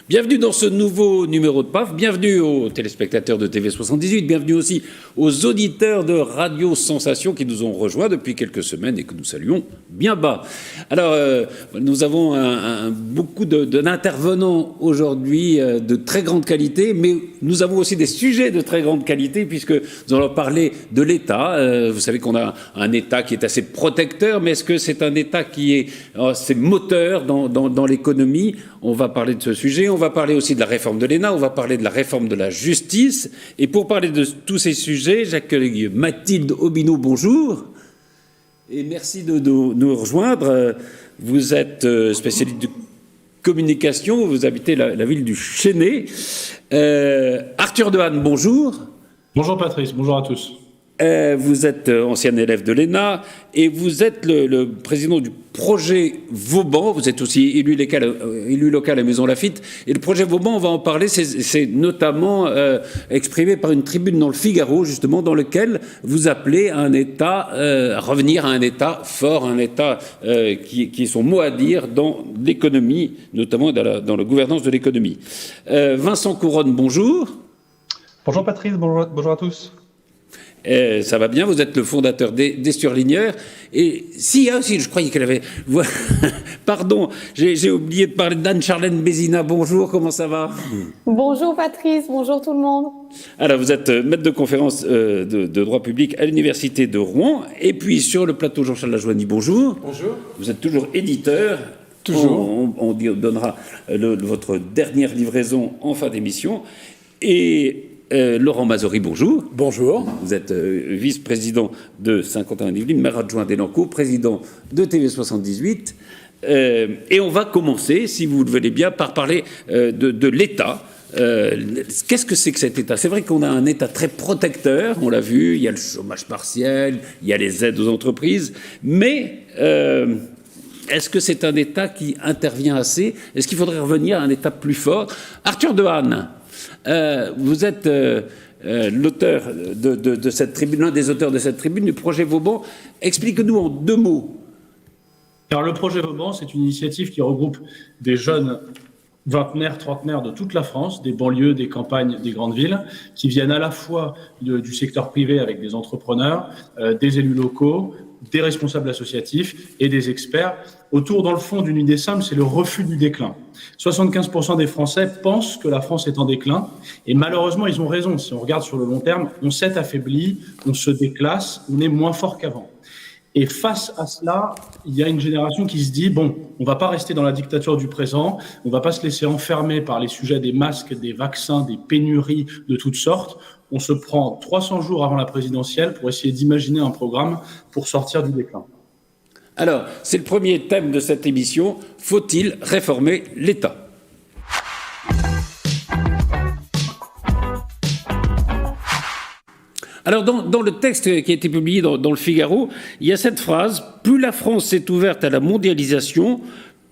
Bienvenue dans ce nouveau numéro de PAF, bienvenue aux téléspectateurs de TV78, bienvenue aussi aux auditeurs de Radio Sensation qui nous ont rejoints depuis quelques semaines et que nous saluons bien bas. Alors, nous avons beaucoup d'intervenants aujourd'hui de très grande qualité, mais nous avons aussi des sujets de très grande qualité puisque nous allons parler de l'État. Vous savez qu'on a un État qui est assez protecteur, mais est-ce que c'est un État qui est c'est moteur dans l'économie? On va parler de ce sujet, on va parler aussi de la réforme de l'ENA, on va parler de la réforme de la justice. Et pour parler de tous ces sujets, j'accueille Mathilde Aubineau, bonjour. Et merci de nous rejoindre. Vous êtes spécialiste de communication, vous habitez la ville du Chesnay. Arthur Dehaene, bonjour. Bonjour Patrice, bonjour à tous. Vous êtes ancien élève de l'ENA et vous êtes le président du projet Vauban. Vous êtes aussi élu local à Maison Lafitte. Et le projet Vauban, on va en parler, c'est notamment exprimé par une tribune dans le Figaro, justement, dans lequel vous appelez à un État, revenir à un État fort, un État qui est son mot à dire dans l'économie, notamment dans la gouvernance de l'économie. Vincent Couronne, bonjour. Bonjour Patrice, bonjour à tous. Ça va bien, vous êtes le fondateur des Surligneurs. Et si, je croyais qu'elle avait... Pardon, j'ai oublié de parler d'Anne-Charlène Bézina. Bonjour, comment ça va? Bonjour Patrice, bonjour tout le monde. Alors, vous êtes maître de conférence de droit public à l'Université de Rouen. Et puis, sur le plateau, Jean-Charles Lajoigny, bonjour. Bonjour. Vous êtes toujours éditeur. Toujours. On donnera votre dernière livraison en fin d'émission. Et... Laurent Mazory, bonjour. Bonjour. Vous êtes vice-président de Saint-Quentin-en-Yvelines, maire adjoint d'Elancourt, président de TV78. Et on va commencer, si vous le voulez bien, par parler de l'État. Qu'est-ce que c'est que cet État? C'est vrai qu'on a un État très protecteur, on l'a vu, il y a le chômage partiel, il y a les aides aux entreprises, mais est-ce que c'est un État qui intervient assez? Est-ce qu'il faudrait revenir à un État plus fort? Arthur Dehaene, vous êtes l'auteur de cette tribune, l'un des auteurs de cette tribune, du projet Vauban. Explique-nous en 2 mots. Alors, le projet Vauban, c'est une initiative qui regroupe des jeunes vingtenaires, trentenaires de toute la France, des banlieues, des campagnes, des grandes villes, qui viennent à la fois du secteur privé avec des entrepreneurs, des élus locaux, des responsables associatifs et des experts, autour, dans le fond, d'une idée simple, c'est le refus du déclin. 75% des Français pensent que la France est en déclin, et malheureusement, ils ont raison. Si on regarde sur le long terme, on s'est affaibli, on se déclasse, on est moins fort qu'avant. Et face à cela, il y a une génération qui se dit, bon, on va pas rester dans la dictature du présent, on va pas se laisser enfermer par les sujets des masques, des vaccins, des pénuries de toutes sortes. On se prend 300 jours avant la présidentielle pour essayer d'imaginer un programme pour sortir du déclin. Alors, c'est le premier thème de cette émission. Faut-il réformer l'État ? Alors, dans le texte qui a été publié dans le Figaro, il y a cette phrase « Plus la France s'est ouverte à la mondialisation,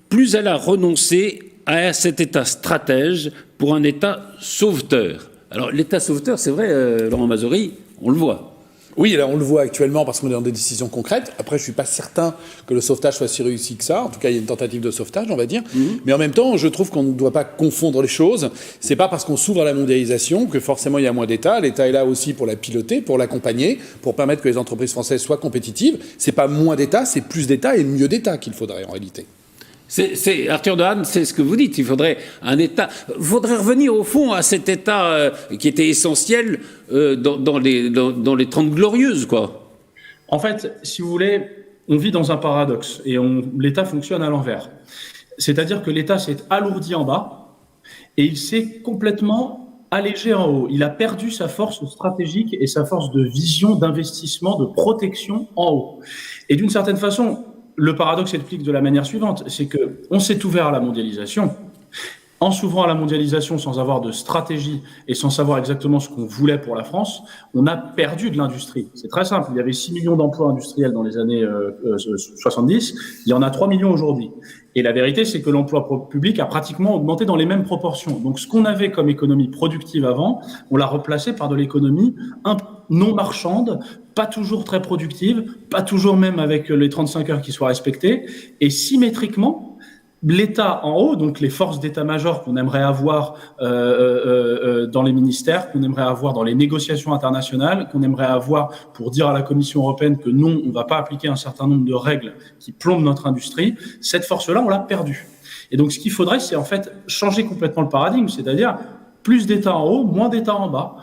plus elle a renoncé à cet État stratège pour un État sauveteur ». Alors, l'État sauveteur, c'est vrai, Laurent Mazory, on le voit. Oui, là, on le voit actuellement parce qu'on est dans des décisions concrètes. Après, je ne suis pas certain que le sauvetage soit si réussi que ça. En tout cas, il y a une tentative de sauvetage, on va dire. Mais en même temps, je trouve qu'on ne doit pas confondre les choses. C'est pas parce qu'on s'ouvre à la mondialisation que forcément il y a moins d'État. L'État est là aussi pour la piloter, pour l'accompagner, pour permettre que les entreprises françaises soient compétitives. C'est pas moins d'État, c'est plus d'État et mieux d'État qu'il faudrait en réalité. Arthur Dehaene, c'est ce que vous dites. Il faudrait un État. Il faudrait revenir au fond à cet État qui était essentiel dans les 30 glorieuses, quoi. En fait, si vous voulez, on vit dans un paradoxe et l'État fonctionne à l'envers. C'est-à-dire que l'État s'est alourdi en bas et il s'est complètement allégé en haut. Il a perdu sa force stratégique et sa force de vision, d'investissement, de protection en haut. Et d'une certaine façon, le paradoxe s'explique de la manière suivante, c'est qu'on s'est ouvert à la mondialisation. En s'ouvrant à la mondialisation sans avoir de stratégie et sans savoir exactement ce qu'on voulait pour la France, on a perdu de l'industrie. C'est très simple, il y avait 6 millions d'emplois industriels dans les années 70, il y en a 3 millions aujourd'hui. Et la vérité, c'est que l'emploi public a pratiquement augmenté dans les mêmes proportions. Donc ce qu'on avait comme économie productive avant, on l'a replacé par de l'économie non marchande, pas toujours très productive, pas toujours même avec les 35 heures qui soient respectées, et symétriquement, l'État en haut, donc les forces d'état-major qu'on aimerait avoir dans les ministères, qu'on aimerait avoir dans les négociations internationales, qu'on aimerait avoir pour dire à la Commission européenne que non, on ne va pas appliquer un certain nombre de règles qui plombent notre industrie, cette force-là, on l'a perdue. Et donc, ce qu'il faudrait, c'est en fait changer complètement le paradigme, c'est-à-dire plus d'État en haut, moins d'État en bas.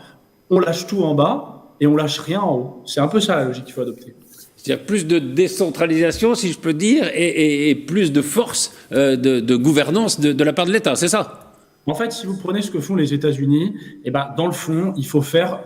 On lâche tout en bas et on lâche rien en haut. C'est un peu ça la logique qu'il faut adopter. C'est-à-dire plus de décentralisation, si je peux dire, et plus de force de gouvernance de la part de l'État, c'est ça? En fait, si vous prenez ce que font les États-Unis, eh ben, dans le fond, il faut faire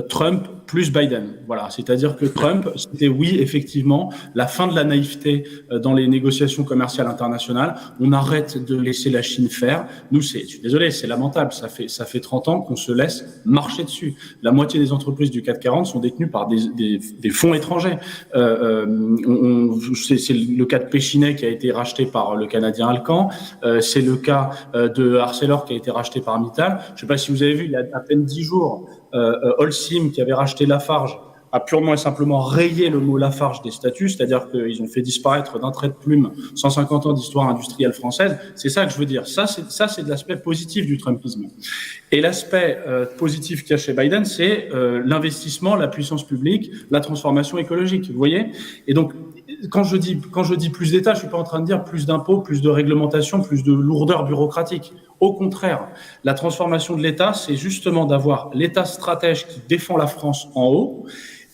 Trump plus Biden. Voilà, c'est-à-dire que Trump, c'était oui, effectivement, la fin de la naïveté dans les négociations commerciales internationales. On arrête de laisser la Chine faire. Nous, je suis désolé, c'est lamentable. Ça fait 30 ans qu'on se laisse marcher dessus. La moitié des entreprises du CAC 40 sont détenues par des fonds étrangers. C'est le cas de Péchinet qui a été racheté par le Canadien Alcan. C'est le cas de Arcelor qui a été racheté par Mittal. Je ne sais pas si vous avez vu, il y a à peine 10 jours, Holcim, qui avait racheté Lafarge, a purement et simplement rayé le mot Lafarge des statuts, c'est-à-dire qu'ils ont fait disparaître d'un trait de plume 150 ans d'histoire industrielle française. C'est ça que je veux dire. Ça, c'est de l'aspect positif du Trumpisme. Et l'aspect positif qu'il y a chez Biden, c'est l'investissement, la puissance publique, la transformation écologique. Vous voyez ? Et donc, quand je dis plus d'État, je suis pas en train de dire plus d'impôts, plus de réglementation, plus de lourdeur bureaucratique. Au contraire, la transformation de l'État, c'est justement d'avoir l'État stratège qui défend la France en haut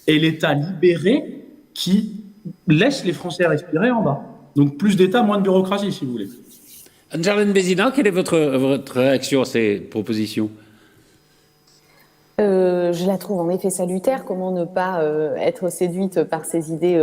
et l'État libéré qui laisse les Français respirer en bas. Donc plus d'État, moins de bureaucratie, si vous voulez. Anne-Charlène Bézina, quelle est votre réaction à ces propositions ? Je la trouve en effet salutaire. Comment ne pas être séduite par ces idées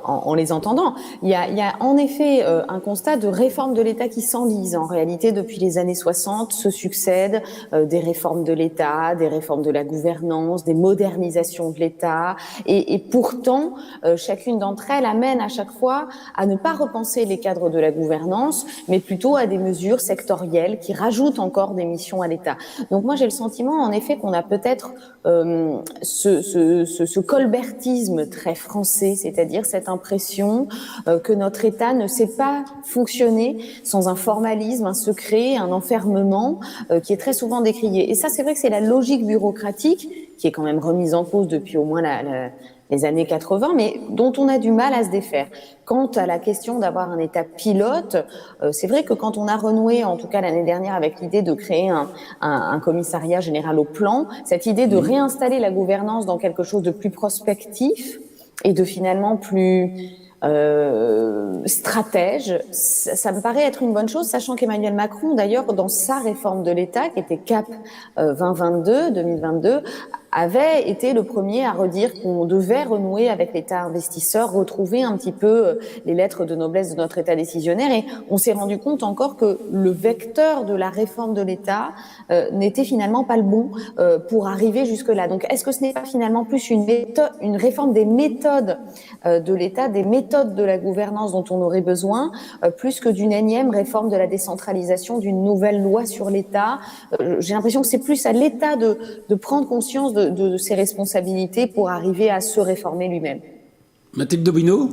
en les entendant. Il y a en effet un constat de réforme de l'État qui s'enlise. En réalité, depuis les années 60, se succèdent des réformes de l'État, des réformes de la gouvernance, des modernisations de l'État. Et pourtant, chacune d'entre elles amène à chaque fois à ne pas repenser les cadres de la gouvernance, mais plutôt à des mesures sectorielles qui rajoutent encore des missions à l'État. Donc moi, j'ai le sentiment, en effet, qu'on a peut-être ce colbertisme très français, c'est-à-dire cette impression que notre État ne sait pas fonctionner sans un formalisme, un secret, un enfermement qui est très souvent décrié. Et ça, c'est vrai que c'est la logique bureaucratique qui est quand même remise en cause depuis au moins les années 80, mais dont on a du mal à se défaire. Quant à la question d'avoir un État pilote, c'est vrai que quand on a renoué, en tout cas l'année dernière, avec l'idée de créer un commissariat général au plan, cette idée de réinstaller la gouvernance dans quelque chose de plus prospectif et de finalement plus stratège, ça me paraît être une bonne chose, sachant qu'Emmanuel Macron, d'ailleurs, dans sa réforme de l'État, qui était CAP 2022, avait été le premier à redire qu'on devait renouer avec l'État investisseur, retrouver un petit peu les lettres de noblesse de notre État décisionnaire. Et on s'est rendu compte encore que le vecteur de la réforme de l'État n'était finalement pas le bon pour arriver jusque-là. Donc, est-ce que ce n'est pas finalement plus une réforme des méthodes de l'État, des méthodes de la gouvernance dont on aurait besoin, plus que d'une énième réforme de la décentralisation, d'une nouvelle loi sur l'État? J'ai l'impression que c'est plus à l'État de prendre conscience de ses responsabilités pour arriver à se réformer lui-même. Mathilde Dobino ?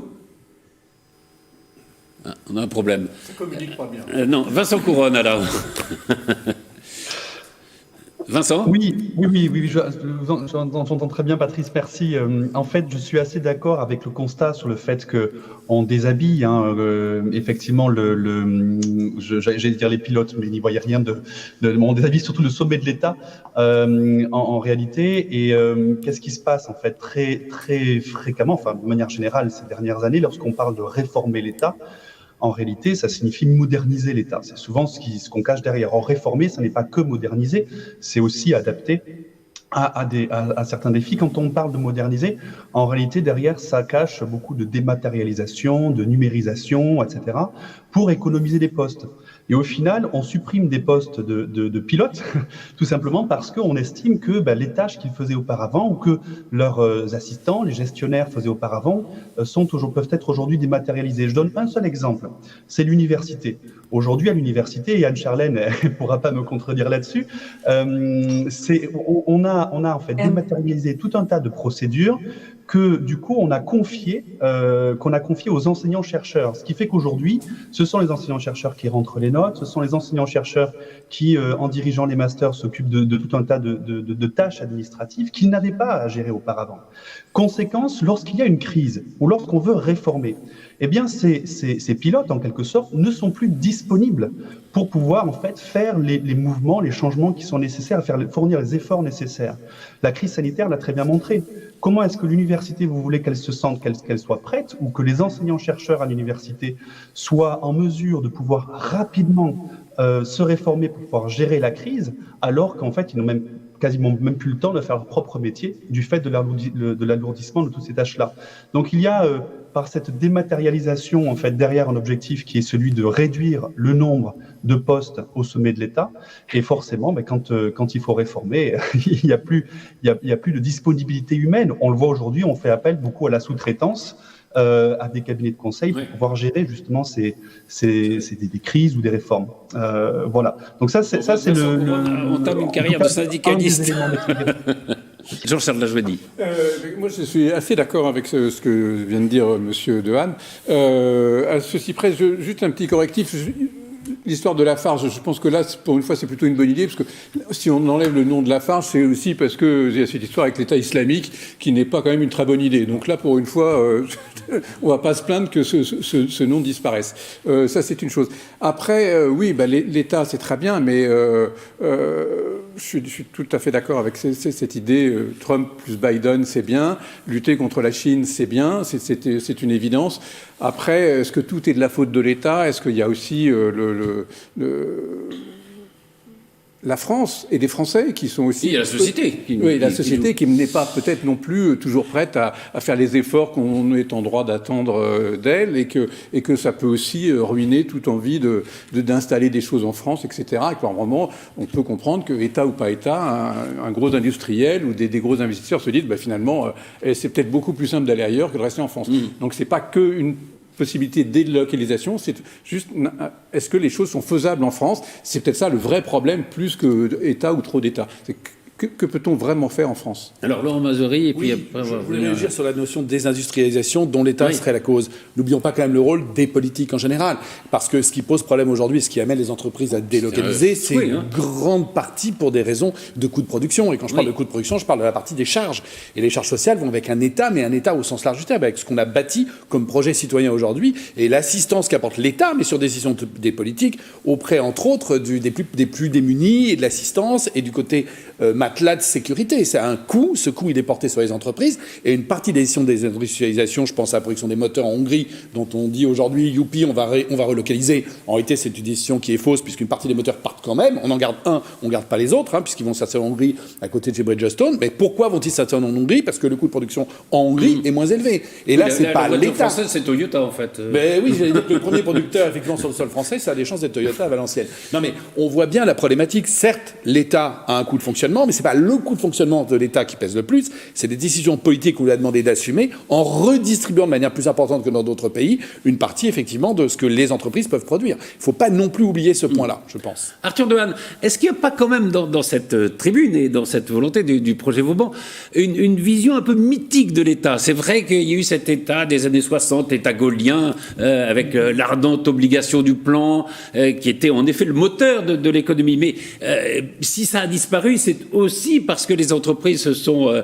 On a un problème. Ça communique pas bien. Non, Vincent Couronne, alors. Vincent ? Oui, j'entends très bien, Patrice, merci. En fait, je suis assez d'accord avec le constat sur le fait qu'on déshabille, effectivement, j'allais dire les pilotes, mais il n'y voyait rien on déshabille surtout le sommet de l'État, en réalité. Et qu'est-ce qui se passe, en fait, très, très fréquemment, enfin, de manière générale, ces dernières années, lorsqu'on parle de réformer l'État, en réalité, ça signifie moderniser l'État. C'est souvent ce qu'on cache derrière. Or, réformer, ça n'est pas que moderniser, c'est aussi adapter à certains défis. Quand on parle de moderniser, en réalité, derrière, ça cache beaucoup de dématérialisation, de numérisation, etc., pour économiser des postes. Et au final, on supprime des postes de pilotes, tout simplement parce qu'on estime que les tâches qu'ils faisaient auparavant ou que leurs assistants, les gestionnaires faisaient auparavant, peuvent être aujourd'hui dématérialisés. Je donne un seul exemple, c'est l'université. Aujourd'hui, à l'université, et Anne-Charlène ne pourra pas me contredire là-dessus, on a en fait dématérialisé tout un tas de procédures que du coup qu'on a confié aux enseignants-chercheurs. Ce qui fait qu'aujourd'hui, ce sont les enseignants-chercheurs qui rentrent les notes, ce sont les enseignants-chercheurs qui, en dirigeant les masters, s'occupent de tout un tas de tâches administratives qu'ils n'avaient pas à gérer auparavant. Conséquence, lorsqu'il y a une crise ou lorsqu'on veut réformer, eh bien ces pilotes, en quelque sorte, ne sont plus disponibles pour pouvoir en fait faire les mouvements, les changements qui sont nécessaires, fournir les efforts nécessaires. La crise sanitaire l'a très bien montré. Comment est-ce que l'université, vous voulez qu'elle se sente, qu'elle soit prête, ou que les enseignants-chercheurs à l'université soient en mesure de pouvoir rapidement se réformer pour pouvoir gérer la crise, alors qu'en fait, ils n'ont quasiment même plus le temps de faire leur propre métier du fait de l'alourdissement de toutes ces tâches-là. Donc il y a, par cette dématérialisation, en fait, derrière un objectif qui est celui de réduire le nombre de postes au sommet de l'État, et forcément, quand il faut réformer, il y a plus de disponibilité humaine. On le voit aujourd'hui, on fait appel beaucoup à la sous-traitance, à des cabinets de conseil pour pouvoir gérer justement des crises ou des réformes. Voilà. Donc ça, c'est on entame une carrière de syndicaliste. Jean-Charles Lajoie. Moi, je suis assez d'accord avec ce que vient de dire Monsieur Dehaene. À ceci près, juste un petit correctif. L'histoire de Lafarge, je pense que là, pour une fois, c'est plutôt une bonne idée, parce que si on enlève le nom de Lafarge, c'est aussi parce qu'il y a cette histoire avec l'État islamique qui n'est pas quand même une très bonne idée. Donc là, pour une fois, on va pas se plaindre que ce nom disparaisse. Ça, c'est une chose. Après, oui, l'État, c'est très bien, mais je suis tout à fait d'accord avec cette idée. Trump plus Biden, c'est bien. Lutter contre la Chine, c'est bien. C'est une évidence. Après, est-ce que tout est de la faute de l'État? Est-ce qu'il y a aussi la France et des Français qui sont aussi... Il y a la société. La société qui n'est pas peut-être non plus toujours prête à faire les efforts qu'on est en droit d'attendre d'elle, et que ça peut aussi ruiner toute envie d'installer des choses en France, etc. Et qu'à un moment, on peut comprendre que, État ou pas État, un gros industriel ou des gros investisseurs se disent finalement, c'est peut-être beaucoup plus simple d'aller ailleurs que de rester en France. Donc c'est pas qu'une possibilité de délocalisation, c'est juste, est-ce que les choses sont faisables en France? C'est peut-être ça le vrai problème, plus que État ou trop d'État. Que peut-on vraiment faire en France? Alors, Laurent Mazory, et puis après... Je voulais réagir sur la notion de désindustrialisation dont l'État serait la cause. N'oublions pas quand même le rôle des politiques en général, parce que ce qui pose problème aujourd'hui, ce qui amène les entreprises à délocaliser, c'est une grande partie pour des raisons de coûts de production. Et quand je parle de coûts de production, je parle de la partie des charges. Et les charges sociales vont avec un État, mais un État au sens large du terme, avec ce qu'on a bâti comme projet citoyen aujourd'hui, et l'assistance qu'apporte l'État, mais sur décision des politiques, auprès, entre autres, des plus démunis, et de l'assistance, et du côté matelas de sécurité. C'est un coût, ce coût il est porté sur les entreprises, et une partie des décisions des industrialisations, je pense à la production des moteurs en Hongrie, dont on dit aujourd'hui, youpi, on va relocaliser. En réalité, c'est une décision qui est fausse, puisqu'une partie des moteurs partent quand même, on en garde un, on ne garde pas les autres, puisqu'ils vont s'installer en Hongrie, à côté de chez Bridgestone. Mais pourquoi vont-ils s'installer en Hongrie? Parce que le coût de production en Hongrie est moins élevé. Et là, c'est pas l'État. Français, c'est Toyota, en fait. Ben oui, j'allais dire que le premier producteur, effectivement, sur le sol français, ça a des chances d'être Toyota à Valenciennes. Non, mais on voit bien la problématique. Certes, l'État a un coût de fonctionnement, mais c'est pas le coût de fonctionnement de l'État qui pèse le plus, c'est des décisions politiques qu'on lui a demandé d'assumer en redistribuant de manière plus importante que dans d'autres pays une partie, effectivement, de ce que les entreprises peuvent produire. Il ne faut pas non plus oublier ce point-là, je pense. Arthur Dehaene, est-ce qu'il n'y a pas quand même dans cette tribune et dans cette volonté du projet Vauban une vision un peu mythique de l'État? C'est vrai qu'il y a eu cet État des années 60, l'État gaulien, avec l'ardente obligation du plan, qui était en effet le moteur de l'économie. Mais si ça a disparu, c'est aussi parce que les entreprises se sont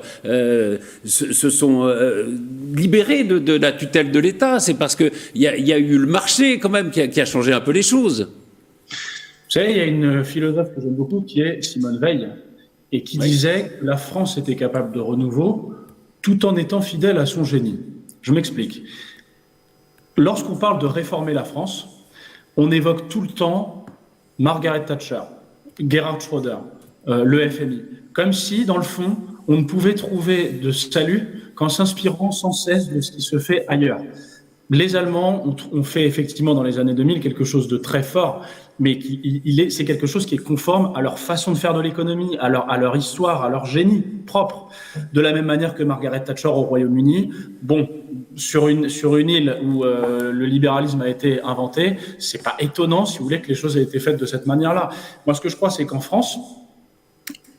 libérées de la tutelle de l'État. C'est parce qu'il y a eu le marché quand même qui a changé un peu les choses. Vous savez, il y a une philosophe que j'aime beaucoup qui est Simone Veil et qui disait que la France était capable de renouveau tout en étant fidèle à son génie. Je m'explique. Lorsqu'on parle de réformer la France, on évoque tout le temps Margaret Thatcher, Gerhard Schröder, le FMI, comme si, dans le fond, on ne pouvait trouver de salut qu'en s'inspirant sans cesse de ce qui se fait ailleurs. Les Allemands ont fait effectivement dans les années 2000 quelque chose de très fort, mais c'est quelque chose qui est conforme à leur façon de faire de l'économie, à leur histoire, à leur génie propre. De la même manière que Margaret Thatcher au Royaume-Uni, sur une île où le libéralisme a été inventé, c'est pas étonnant, si vous voulez, que les choses aient été faites de cette manière-là. Moi, ce que je crois, c'est qu'en France,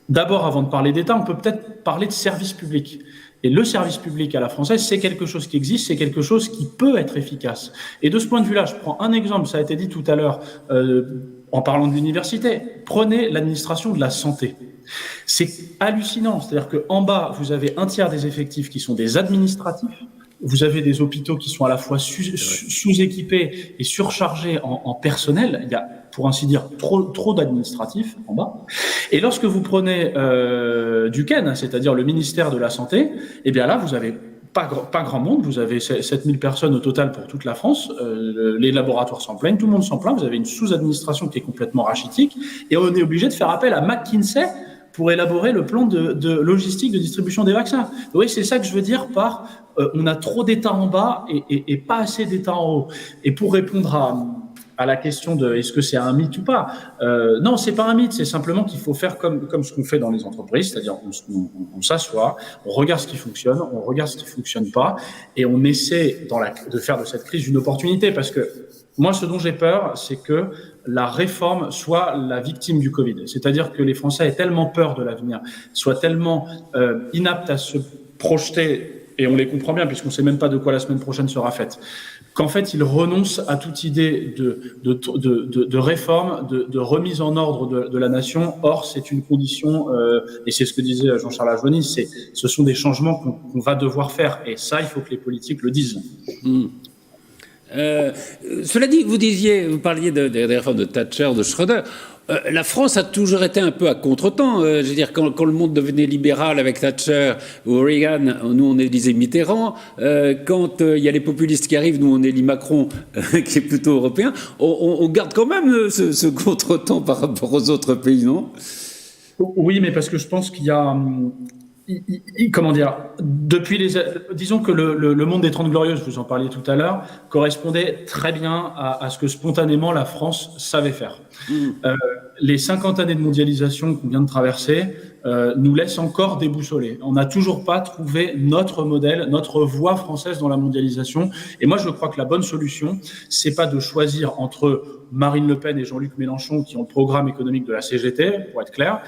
d'abord, avant de parler d'État, on peut peut-être parler de services publics. Et le service public à la française, c'est quelque chose qui existe, c'est quelque chose qui peut être efficace. Et de ce point de vue-là, je prends un exemple, ça a été dit tout à l'heure, en parlant de l'université. Prenez l'administration de la santé. C'est hallucinant, c'est-à-dire qu'en bas, vous avez un tiers des effectifs qui sont des administratifs, vous avez des hôpitaux qui sont à la fois sous-équipés et surchargés en personnel. Il y a, pour ainsi dire, trop d'administratifs en bas. Et lorsque vous prenez du Ken, c'est-à-dire le ministère de la Santé, eh bien là, vous avez pas grand monde. Vous avez 7000 personnes au total pour toute la France. Les laboratoires s'en plaignent, tout le monde s'en plaint. Vous avez une sous-administration qui est complètement rachitique. Et on est obligé de faire appel à McKinsey pour élaborer le plan de logistique de distribution des vaccins. Oui, c'est ça que je veux dire par on a trop d'États en bas et pas assez d'États en haut. Et pour répondre à la question de est-ce que c'est un mythe ou pas, non, c'est pas un mythe, c'est simplement qu'il faut faire comme ce qu'on fait dans les entreprises, c'est-à-dire on s'assoit, on regarde ce qui fonctionne, on regarde ce qui fonctionne pas, et on essaie de faire de cette crise une opportunité, parce que moi, ce dont j'ai peur, c'est que la réforme soit la victime du Covid. C'est-à-dire que les Français aient tellement peur de l'avenir, soient tellement inaptes à se projeter, et on les comprend bien puisqu'on ne sait même pas de quoi la semaine prochaine sera faite, qu'en fait, ils renoncent à toute idée de réforme, de remise en ordre de la nation. Or, c'est une condition, et c'est ce que disait Jean-Charles Ajoigny, ce sont des changements qu'on va devoir faire. Et ça, il faut que les politiques le disent. Cela dit, vous parliez des réformes de Thatcher, de Schröder. La France a toujours été un peu à contre-temps. Je veux dire, quand le monde devenait libéral avec Thatcher ou Reagan, nous on élisait Mitterrand. Quand il y a les populistes qui arrivent, nous on élit Macron, qui est plutôt européen. On garde quand même ce contre-temps par rapport aux autres pays, non? Oui, mais parce que je pense qu'il y a... comment dire, disons que le monde des 30 Glorieuses, vous en parliez tout à l'heure, correspondait très bien à ce que spontanément la France savait faire. Les 50 années de mondialisation qu'on vient de traverser nous laissent encore déboussolés. On n'a toujours pas trouvé notre modèle, notre voie française dans la mondialisation. Et moi, je crois que la bonne solution, c'est pas de choisir entre Marine Le Pen et Jean-Luc Mélenchon, qui ont le programme économique de la CGT, pour être clair,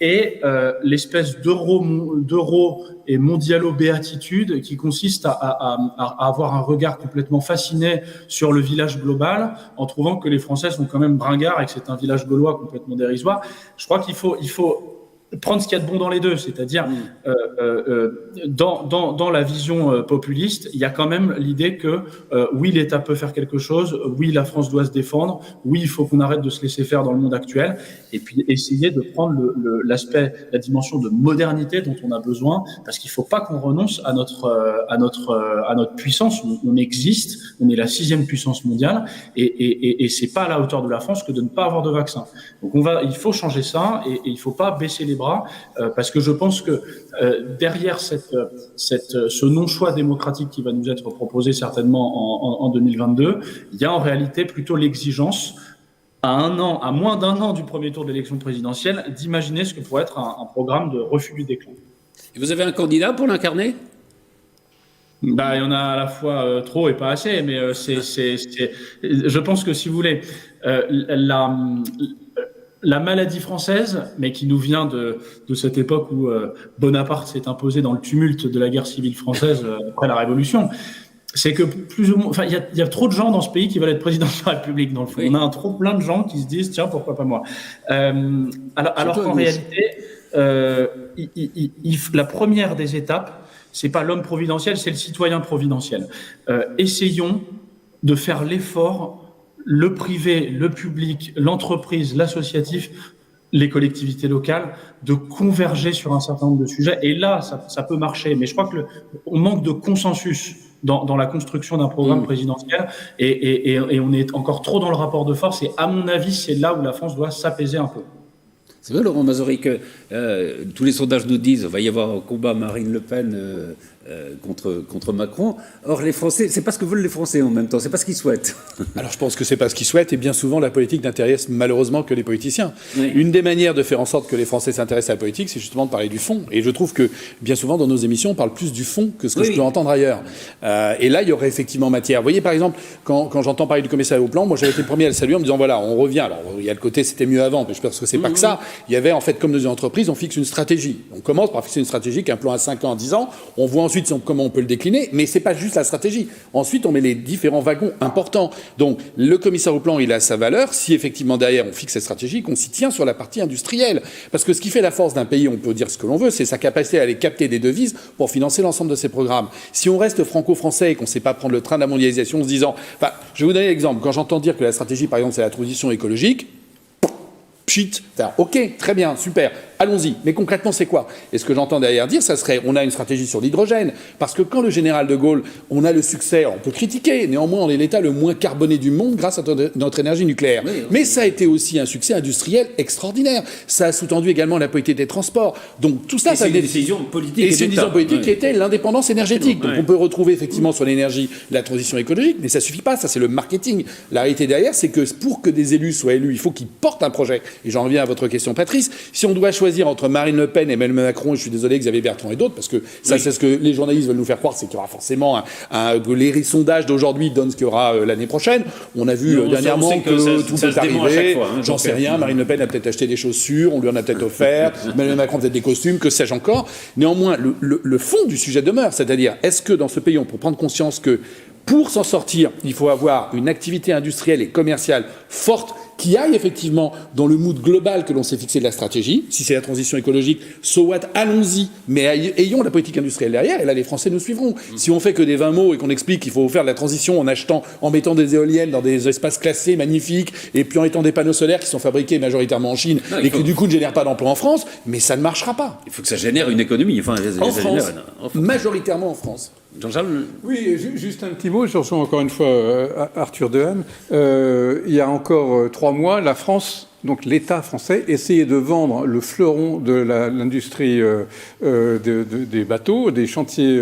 et l'espèce d'euro et mondialo-béatitude qui consiste à avoir un regard complètement fasciné sur le village global en trouvant que les Français sont quand même bringards et que c'est un village gaulois complètement dérisoire. Je crois qu'il faut prendre ce qu'il y a de bon dans les deux, c'est-à-dire dans la vision populiste, il y a quand même l'idée que oui, l'État peut faire quelque chose, oui, la France doit se défendre, oui, il faut qu'on arrête de se laisser faire dans le monde actuel, et puis essayer de prendre l'aspect, la dimension de modernité dont on a besoin, parce qu'il ne faut pas qu'on renonce à notre puissance. On existe, on est la 6e puissance mondiale, et c'est pas à la hauteur de la France que de ne pas avoir de vaccin. Donc il faut changer ça, et il ne faut pas baisser les bras, parce que je pense que derrière ce non-choix démocratique qui va nous être proposé certainement en 2022, il y a en réalité plutôt l'exigence, à moins d'un an du premier tour de l'élection présidentielle, d'imaginer ce que pourrait être un programme de refus du déclin. Et vous avez un candidat pour l'incarner ? Il y en a à la fois trop et pas assez, mais je pense que si vous voulez, la maladie française, mais qui nous vient de cette époque où Bonaparte s'est imposé dans le tumulte de la guerre civile française après la Révolution, c'est que plus ou moins, il y a trop de gens dans ce pays qui veulent être président de la République, dans le fond. Oui. On a trop plein de gens qui se disent, tiens, pourquoi pas moi. Alors qu'en réalité, la première des étapes, c'est pas l'homme providentiel, c'est le citoyen providentiel. Essayons de faire l'effort, le privé, le public, l'entreprise, l'associatif, les collectivités locales, de converger sur un certain nombre de sujets. Et là, ça peut marcher. Mais je crois qu'on manque de consensus dans la construction d'un programme présidentiel. Et on est encore trop dans le rapport de force. Et à mon avis, c'est là où la France doit s'apaiser un peu. C'est vrai, Laurent Mazory, que tous les sondages nous disent qu'il va y avoir un combat Marine Le Pen contre Macron. Or, les Français, c'est pas ce que veulent les Français en même temps, c'est pas ce qu'ils souhaitent. Alors je pense que c'est pas ce qu'ils souhaitent, et bien souvent la politique n'intéresse malheureusement que les politiciens. Oui. Une des manières de faire en sorte que les Français s'intéressent à la politique, c'est justement de parler du fond. Et je trouve que bien souvent dans nos émissions, on parle plus du fond que ce que je peux entendre ailleurs. Et là, il y aurait effectivement matière. Vous voyez, par exemple, quand j'entends parler du commissariat au plan, moi j'avais été le premier à le saluer en me disant voilà, on revient. Alors il y a le côté c'était mieux avant, mais je pense que c'est pas que ça. Il y avait en fait, comme dans une entreprise, on fixe une stratégie. On commence par fixer une stratégie, un plan à 5 ans, à 10 ans. On voit ensuite comment on peut le décliner, mais c'est pas juste la stratégie. Ensuite, on met les différents wagons importants. Donc, le commissaire au plan, il a sa valeur si effectivement derrière on fixe cette stratégie, qu'on s'y tient sur la partie industrielle. Parce que ce qui fait la force d'un pays, on peut dire ce que l'on veut, c'est sa capacité à aller capter des devises pour financer l'ensemble de ses programmes. Si on reste franco-français et qu'on ne sait pas prendre le train de la mondialisation en se disant, enfin, je vais vous donner l'exemple. Quand j'entends dire que la stratégie, par exemple, c'est la transition écologique, pchit, ok, très bien, super, allons-y. Mais concrètement, c'est quoi? Et ce que j'entends derrière dire, ça serait, on a une stratégie sur l'hydrogène. Parce que quand le général de Gaulle, on a le succès, on peut critiquer, néanmoins, on est l'État le moins carboné du monde grâce à notre énergie nucléaire. Oui, mais ça a été aussi un succès industriel extraordinaire. Ça a sous-tendu également la politique des transports. Donc tout ça, c'est une décision politique. Et c'est une décision politique qui était l'indépendance énergétique. Donc on peut retrouver effectivement sur l'énergie la transition écologique, mais ça suffit pas. Ça, c'est le marketing. La réalité derrière, c'est que pour que des élus soient élus, il faut qu'ils portent un projet. Et j'en reviens à votre question, Patrice. Si on doit choisir entre Marine Le Pen et Emmanuel Macron, et je suis désolé, Xavier Bertrand et d'autres, parce que ça, c'est ce que les journalistes veulent nous faire croire, c'est qu'il y aura forcément les sondages d'aujourd'hui donnent ce qu'il y aura l'année prochaine. On a vu dernièrement que tout peut arriver. J'en sais rien. Marine Le Pen a peut-être acheté des chaussures, on lui en a peut-être offert. Emmanuel Macron peut-être des costumes, que sais-je encore. Néanmoins, le fond du sujet demeure, c'est-à-dire, est-ce que dans ce pays, on peut prendre conscience que pour s'en sortir, il faut avoir une activité industrielle et commerciale forte qui aille effectivement dans le mood global que l'on s'est fixé de la stratégie. Si c'est la transition écologique, so what, allons-y, mais ayons la politique industrielle derrière, et là les Français nous suivront. Si on fait que des 20 mots et qu'on explique qu'il faut faire de la transition en mettant des éoliennes dans des espaces classés magnifiques, et puis en mettant des panneaux solaires qui sont fabriqués majoritairement en Chine, et qui du coup ne génèrent pas d'emploi en France, mais ça ne marchera pas. Il faut que ça génère une économie. Enfin, en France, majoritairement en France. Jean-Charles. Oui, juste un petit mot, je rejoins encore une fois Arthur Dehaene. Il y a encore 3 mois, la France, donc l'État français, essayait de vendre le fleuron de l'industrie des bateaux, des chantiers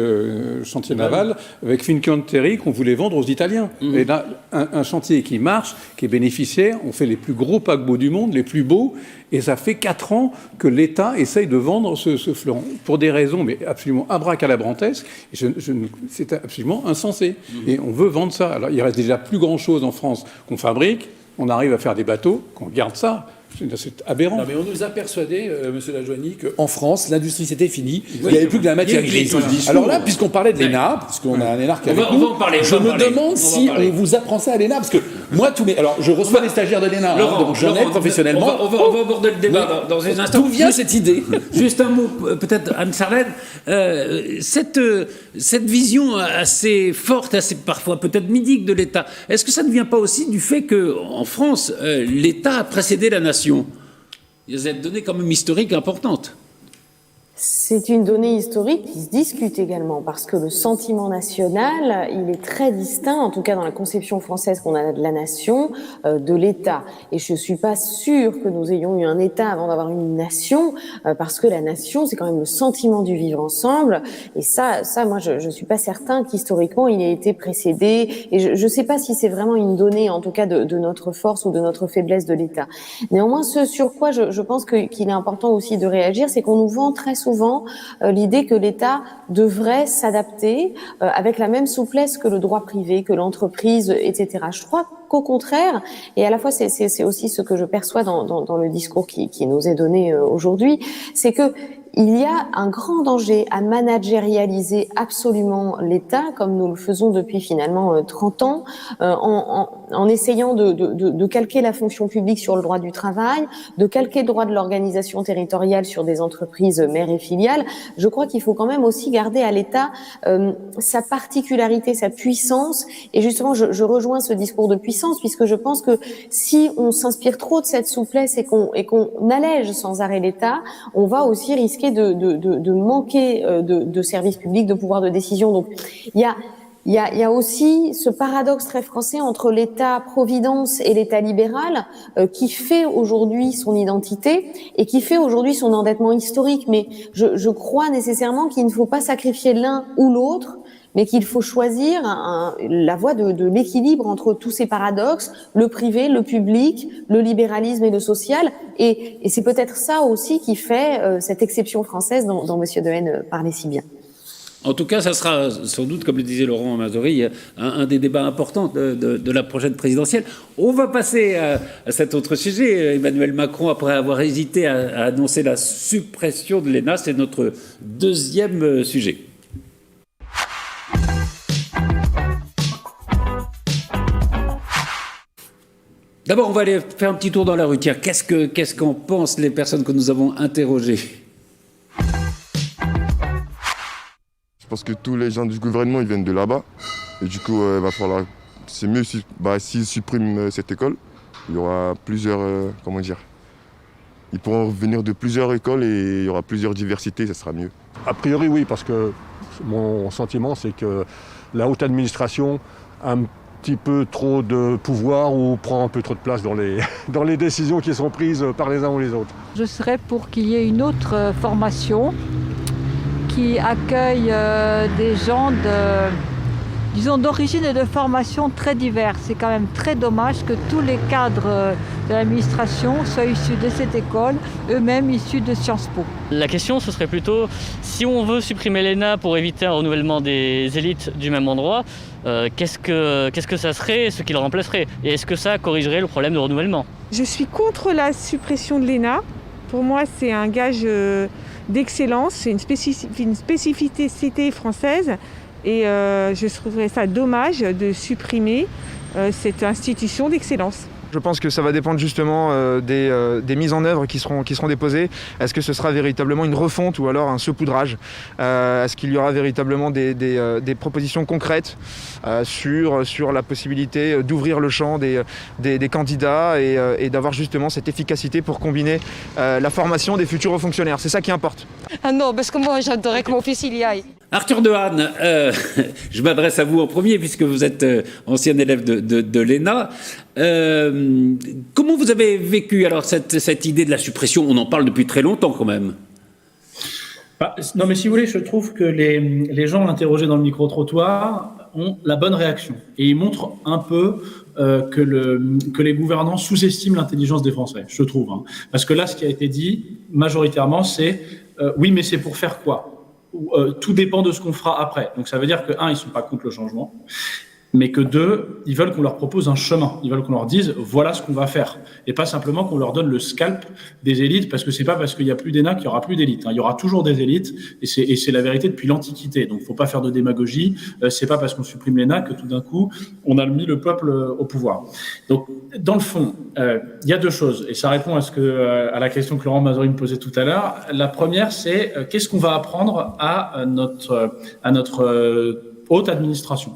navals, avec Fincantieri qu'on voulait vendre aux Italiens. Et là, un chantier qui marche, qui est bénéficiaire, on fait les plus gros paquebots du monde, les plus beaux, et ça fait 4 ans que l'État essaye de vendre ce fleuron, pour des raisons mais absolument abracadabrantesques. C'est absolument insensé. Et on veut vendre ça. Alors, il reste déjà plus grand-chose en France qu'on fabrique. On arrive à faire des bateaux, qu'on garde ça. C'est aberrant. Non, mais on nous a persuadé, monsieur Lajoigny, qu'en France, l'industrie c'était fini. Il n'y avait plus que la matière grise. Alors là, puisqu'on parlait de l'ENA, puisqu'on a un énarque avec nous, je me demande si on vous apprend ça à l'ENA, parce que moi, alors je reçois des stagiaires de l'ENA, donc j'en ai professionnellement. On va aborder le débat dans un instant. D'où vient cette idée? Juste un mot, peut-être, Anne-Charlène. Cette vision assez forte, assez parfois peut-être mythique de l'État, est-ce que ça ne vient pas aussi du fait qu'en France, l'État a précédé la nation? Il y a cette donnée quand même historique importante. C'est une donnée historique qui se discute également parce que le sentiment national, il est très distinct, en tout cas dans la conception française qu'on a de la nation, de l'État. Et je suis pas sûre que nous ayons eu un État avant d'avoir une nation, parce que la nation, c'est quand même le sentiment du vivre ensemble. Et ça, moi, je suis pas certain qu'historiquement il ait été précédé. Et je sais pas si c'est vraiment une donnée, en tout cas, de notre force ou de notre faiblesse de l'État. Néanmoins, ce sur quoi je pense qu'il est important aussi de réagir, c'est qu'on nous vend très souvent l'idée que l'État devrait s'adapter avec la même souplesse que le droit privé, que l'entreprise, etc. Je crois qu'au contraire, et à la fois c'est aussi ce que je perçois dans le discours qui nous est donné aujourd'hui, c'est que il y a un grand danger à managérialiser absolument l'État, comme nous le faisons depuis finalement 30 ans, en essayant de calquer la fonction publique sur le droit du travail, de calquer le droit de l'organisation territoriale sur des entreprises mères et filiales. Je crois qu'il faut quand même aussi garder à l'État sa particularité, sa puissance. Et justement, je rejoins ce discours de puissance, puisque je pense que si on s'inspire trop de cette souplesse et qu'on allège sans arrêt l'État, on va aussi risquer de manquer de services publics, de pouvoir de décision. Donc, il y a Il y a aussi ce paradoxe très français entre l'État-providence et l'État libéral qui fait aujourd'hui son identité et qui fait aujourd'hui son endettement historique. Mais je crois nécessairement qu'il ne faut pas sacrifier l'un ou l'autre, mais qu'il faut choisir la voie de l'équilibre entre tous ces paradoxes, le privé, le public, le libéralisme et le social. Et c'est peut-être ça aussi qui fait cette exception française dont M. Dehaene parlait si bien. En tout cas, ça sera sans doute, comme le disait Laurent Mazori, un des débats importants de la prochaine présidentielle. On va passer à cet autre sujet. Emmanuel Macron, après avoir hésité à annoncer la suppression de l'ENA, c'est notre deuxième sujet. D'abord, on va aller faire un petit tour dans la rue. Tiens, qu'est-ce qu'en pensent les personnes que nous avons interrogées ? Je pense que tous les gens du gouvernement ils viennent de là-bas. Et du coup, va falloir. C'est mieux s'ils suppriment cette école. Il y aura plusieurs. Ils pourront venir de plusieurs écoles et il y aura plusieurs diversités, ça sera mieux. A priori, oui, parce que mon sentiment, c'est que la haute administration a un petit peu trop de pouvoir ou prend un peu trop de place dans les décisions qui sont prises par les uns ou les autres. Je serais pour qu'il y ait une autre formation qui accueille des gens d'origine et de formation très diverses. C'est quand même très dommage que tous les cadres de l'administration soient issus de cette école, eux-mêmes issus de Sciences Po. La question, ce serait plutôt, si on veut supprimer l'ENA pour éviter un renouvellement des élites du même endroit, qu'est-ce que ça serait, ce qui le remplacerait ? Et est-ce que ça corrigerait le problème de renouvellement ? Je suis contre la suppression de l'ENA. Pour moi, c'est un gage d'excellence, c'est une spécificité française et je trouverais ça dommage de supprimer cette institution d'excellence. Je pense que ça va dépendre justement des mises en œuvre qui seront déposées. Est-ce que ce sera véritablement une refonte ou alors un saupoudrage ? Est-ce qu'il y aura véritablement des propositions concrètes sur la possibilité d'ouvrir le champ des candidats et d'avoir justement cette efficacité pour combiner la formation des futurs hauts fonctionnaires ? C'est ça qui importe. Ah non, parce que moi j'adorerais que mon fils il y aille. Arthur Dehaene, je m'adresse à vous en premier puisque vous êtes ancien élève de l'ENA. Comment vous avez vécu alors cette idée de la suppression ? On en parle depuis très longtemps quand même. Non, mais si vous voulez, je trouve que les gens interrogés dans le micro-trottoir ont la bonne réaction. Et ils montrent un peu que les gouvernants sous-estiment l'intelligence des Français, je trouve. Hein. Parce que là, ce qui a été dit, majoritairement, c'est oui, mais c'est pour faire quoi ? Tout dépend de ce qu'on fera après. Donc ça veut dire que, un, ils ne sont pas contre le changement, mais que deux, ils veulent qu'on leur propose un chemin. Ils veulent qu'on leur dise, voilà ce qu'on va faire. Et pas simplement qu'on leur donne le scalp des élites, parce que c'est pas parce qu'il n'y a plus d'ENA qu'il n'y aura plus d'élites. Il y aura toujours des élites, et c'est la vérité depuis l'Antiquité. Donc il ne faut pas faire de démagogie. C'est pas parce qu'on supprime l'ENA que tout d'un coup, on a mis le peuple au pouvoir. Donc, dans le fond, il y a deux choses, et ça répond à la question que Laurent Mazori me posait tout à l'heure. La première, c'est qu'est-ce qu'on va apprendre à notre haute administration ?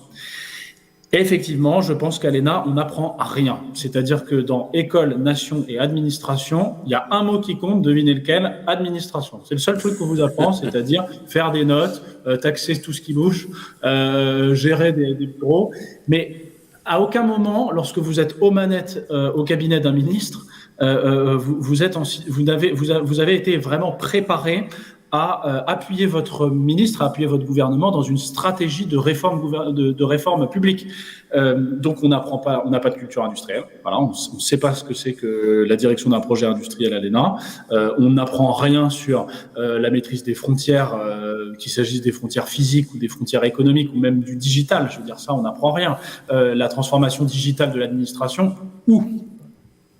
Et effectivement, je pense qu'à l'ENA, on n'apprend rien. C'est-à-dire que dans école, nation et administration, il y a un mot qui compte, devinez lequel ? Administration. C'est le seul truc qu'on vous apprend, c'est-à-dire faire des notes, taxer tout ce qui bouge, gérer des bureaux. Mais à aucun moment, lorsque vous êtes aux manettes au cabinet d'un ministre, vous avez été vraiment préparé à appuyer votre ministre, à appuyer votre gouvernement dans une stratégie de réforme publique. Donc on n'a pas de culture industrielle. Voilà, on ne sait pas ce que c'est que la direction d'un projet industriel à l'ENA. On n'apprend rien sur la maîtrise des frontières, qu'il s'agisse des frontières physiques ou des frontières économiques ou même du digital. Je veux dire ça, on n'apprend rien. La transformation digitale de l'administration, où